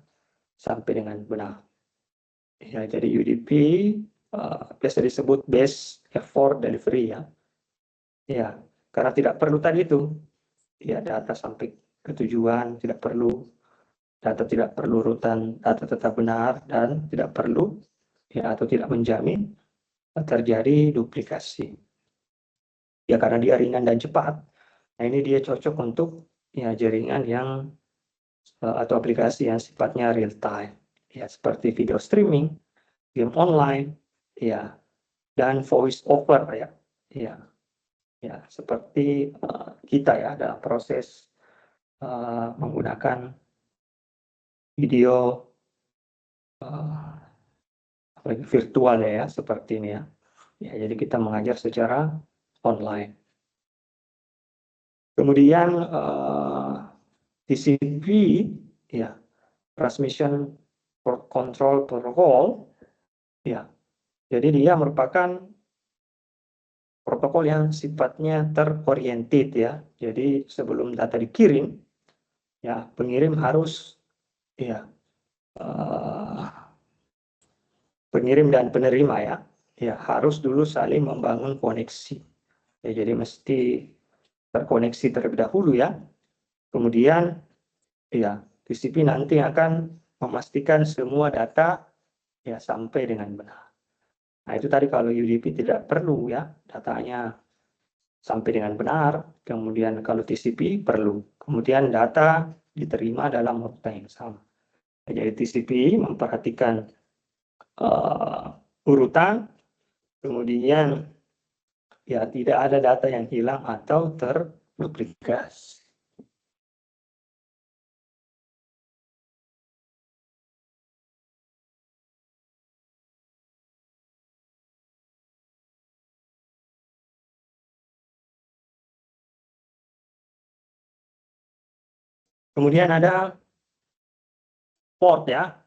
sampai dengan benar ya. Jadi UDP biasa disebut best effort delivery ya, karena tidak perlu tadi itu ya data sampai ke tujuan, data tidak perlu rutan, data tetap benar dan tidak perlu ya atau tidak menjamin terjadi duplikasi. Ya karena dia ringan dan cepat. Nah, ini dia cocok untuk ya jaringan yang atau aplikasi yang sifatnya real time. Ya seperti video streaming, game online, ya dan voice over ya. Ya, ya seperti kita ya dalam proses menggunakan video apalagi virtual ya seperti ini ya. Ya, jadi kita mengajar secara online. Kemudian TCP ya, transmission control protocol ya. Jadi dia merupakan protokol yang sifatnya teroriented ya. Jadi sebelum data dikirim ya, pengirim harus ya pengirim dan penerima ya harus dulu saling membangun koneksi. Ya, jadi mesti terkoneksi terlebih dahulu ya. Kemudian ya TCP nanti akan memastikan semua data ya sampai dengan benar. Nah, itu tadi kalau UDP tidak perlu ya datanya sampai dengan benar. Kemudian kalau TCP perlu. Kemudian data diterima dalam waktu yang sama. Jadi TCP memperhatikan urutan, kemudian ya tidak ada data yang hilang atau terduplikasi. Kemudian ada port ya.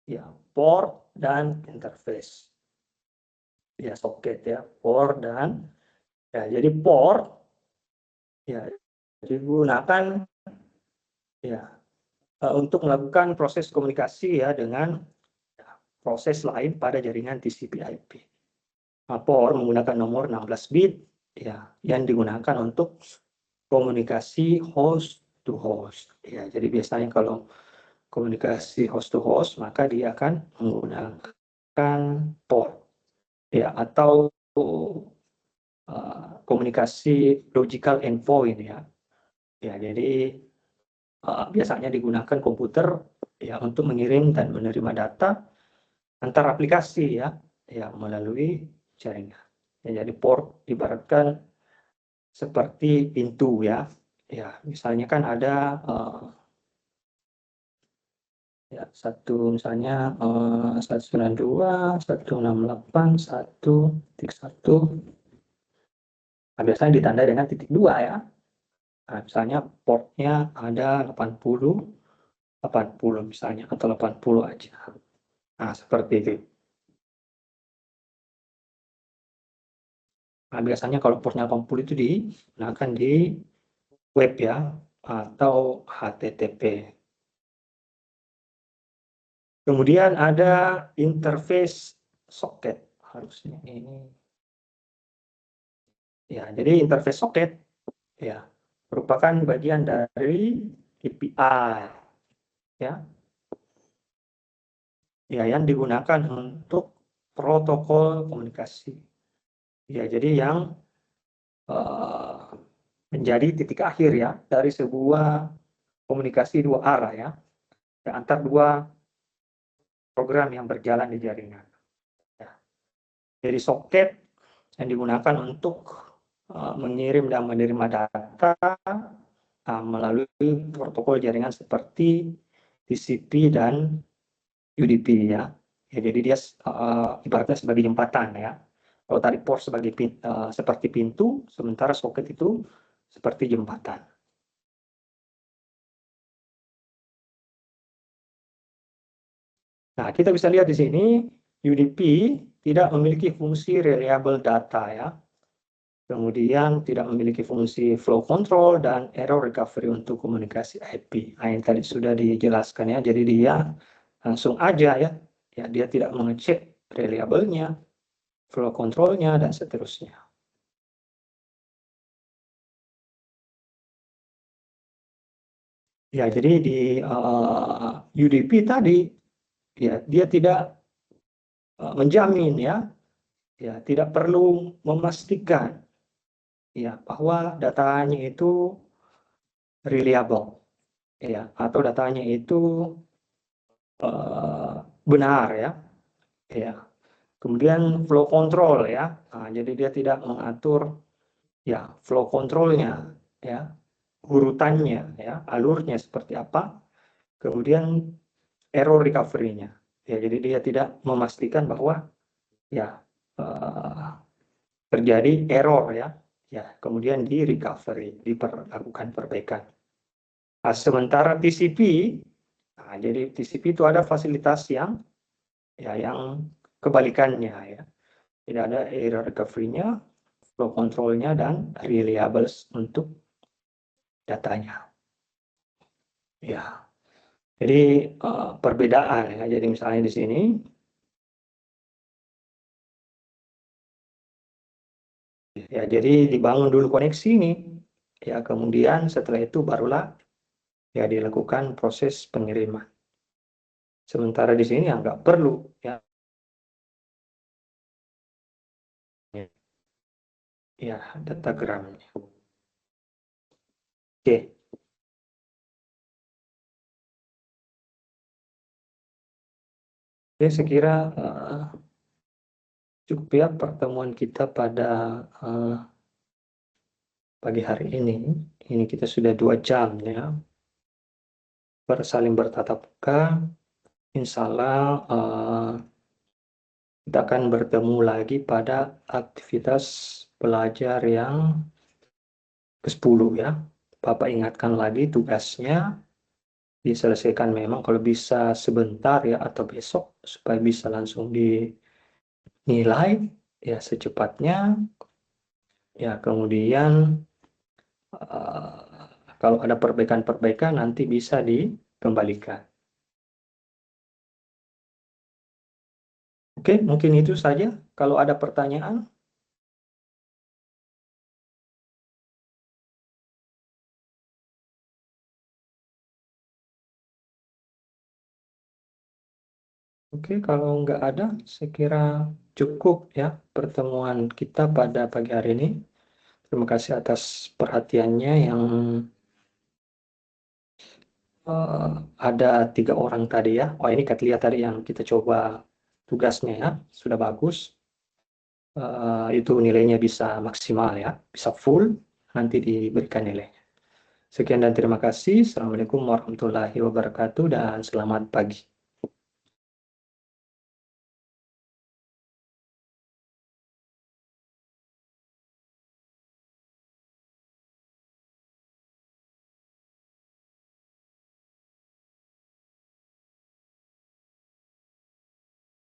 Ya, port dan interface. Ya, soket ya, port dan ya, jadi port ya digunakan ya untuk melakukan proses komunikasi ya dengan proses lain pada jaringan TCP/IP. Port menggunakan nomor 16 bit ya yang digunakan untuk komunikasi host to host. Ya, jadi biasanya kalau komunikasi host to host maka dia akan menggunakan port ya atau komunikasi logical endpoint ya. Ya, jadi biasanya digunakan komputer ya untuk mengirim dan menerima data antar aplikasi ya melalui jaringan. Ya, jadi port ibaratkan seperti pintu ya. Ya, misalnya kan ada ya satu misalnya 192, 168, 1.1. Nah, biasanya ditandai dengan titik 2 ya. Nah, misalnya portnya ada 80 misalnya atau 80 aja. Nah, seperti itu. Nah, biasanya kalau portnya 80 itu digunakan di web ya atau HTTP. Kemudian ada interface socket harusnya ini. Ya, jadi interface socket ya merupakan bagian dari API ya. Ya, yang digunakan untuk protokol komunikasi. Ya, jadi yang menjadi titik akhir ya dari sebuah komunikasi dua arah ya antar dua program yang berjalan di jaringan. Ya. Jadi soket yang digunakan untuk mengirim dan menerima data melalui protokol jaringan seperti TCP dan UDP ya. Ya, jadi dia ibaratnya sebagai jembatan ya. Kalau tadi port sebagai seperti pintu, sementara soket itu seperti jembatan. Nah, kita bisa lihat di sini UDP tidak memiliki fungsi reliable data ya. Kemudian tidak memiliki fungsi flow control dan error recovery untuk komunikasi IP. Nah, yang tadi sudah dijelaskan ya. Jadi dia langsung aja ya. Ya, dia tidak mengecek reliable-nya, flow control-nya dan seterusnya. Ya, jadi di UDP tadi ya dia tidak menjamin ya, tidak perlu memastikan ya bahwa datanya itu reliable ya atau datanya itu benar ya. Kemudian flow control ya. Nah, jadi dia tidak mengatur ya flow controlnya ya, urutannya ya, alurnya seperti apa. Kemudian error recovery-nya. Ya, jadi dia tidak memastikan bahwa ya terjadi error ya. Ya, kemudian di recovery, dilakukan perbaikan. Nah, sementara TCP, nah, jadi TCP itu ada fasilitas yang kebalikannya ya. Tidak ada error recovery-nya, flow control-nya dan reliables untuk datanya. Ya. Jadi perbedaan ya. Jadi misalnya di sini ya, jadi dibangun dulu koneksi ini ya, kemudian setelah itu barulah ya dilakukan proses pengiriman. Sementara di sini ya nggak perlu ya. Ya, datagramnya. Oke. Oke, saya kira cukup ya pertemuan kita pada pagi hari ini. Ini kita sudah 2 jam ya saling bertatap muka. Insya Allah kita akan bertemu lagi pada aktivitas belajar yang ke-10 ya. Bapak ingatkan lagi tugasnya diselesaikan memang kalau bisa sebentar ya atau besok supaya bisa langsung dinilai ya secepatnya. Ya, kemudian kalau ada perbaikan-perbaikan nanti bisa dikembalikan. Oke, mungkin itu saja. Kalau ada pertanyaan, oke, kalau nggak ada, saya kira cukup ya pertemuan kita pada pagi hari ini. Terima kasih atas perhatiannya yang ada 3 orang tadi ya. Oh, ini Katlia tadi yang kita coba tugasnya ya, sudah bagus. Itu nilainya bisa maksimal ya, bisa full, nanti diberikan nilai. Sekian dan terima kasih. Assalamualaikum warahmatullahi wabarakatuh dan selamat pagi.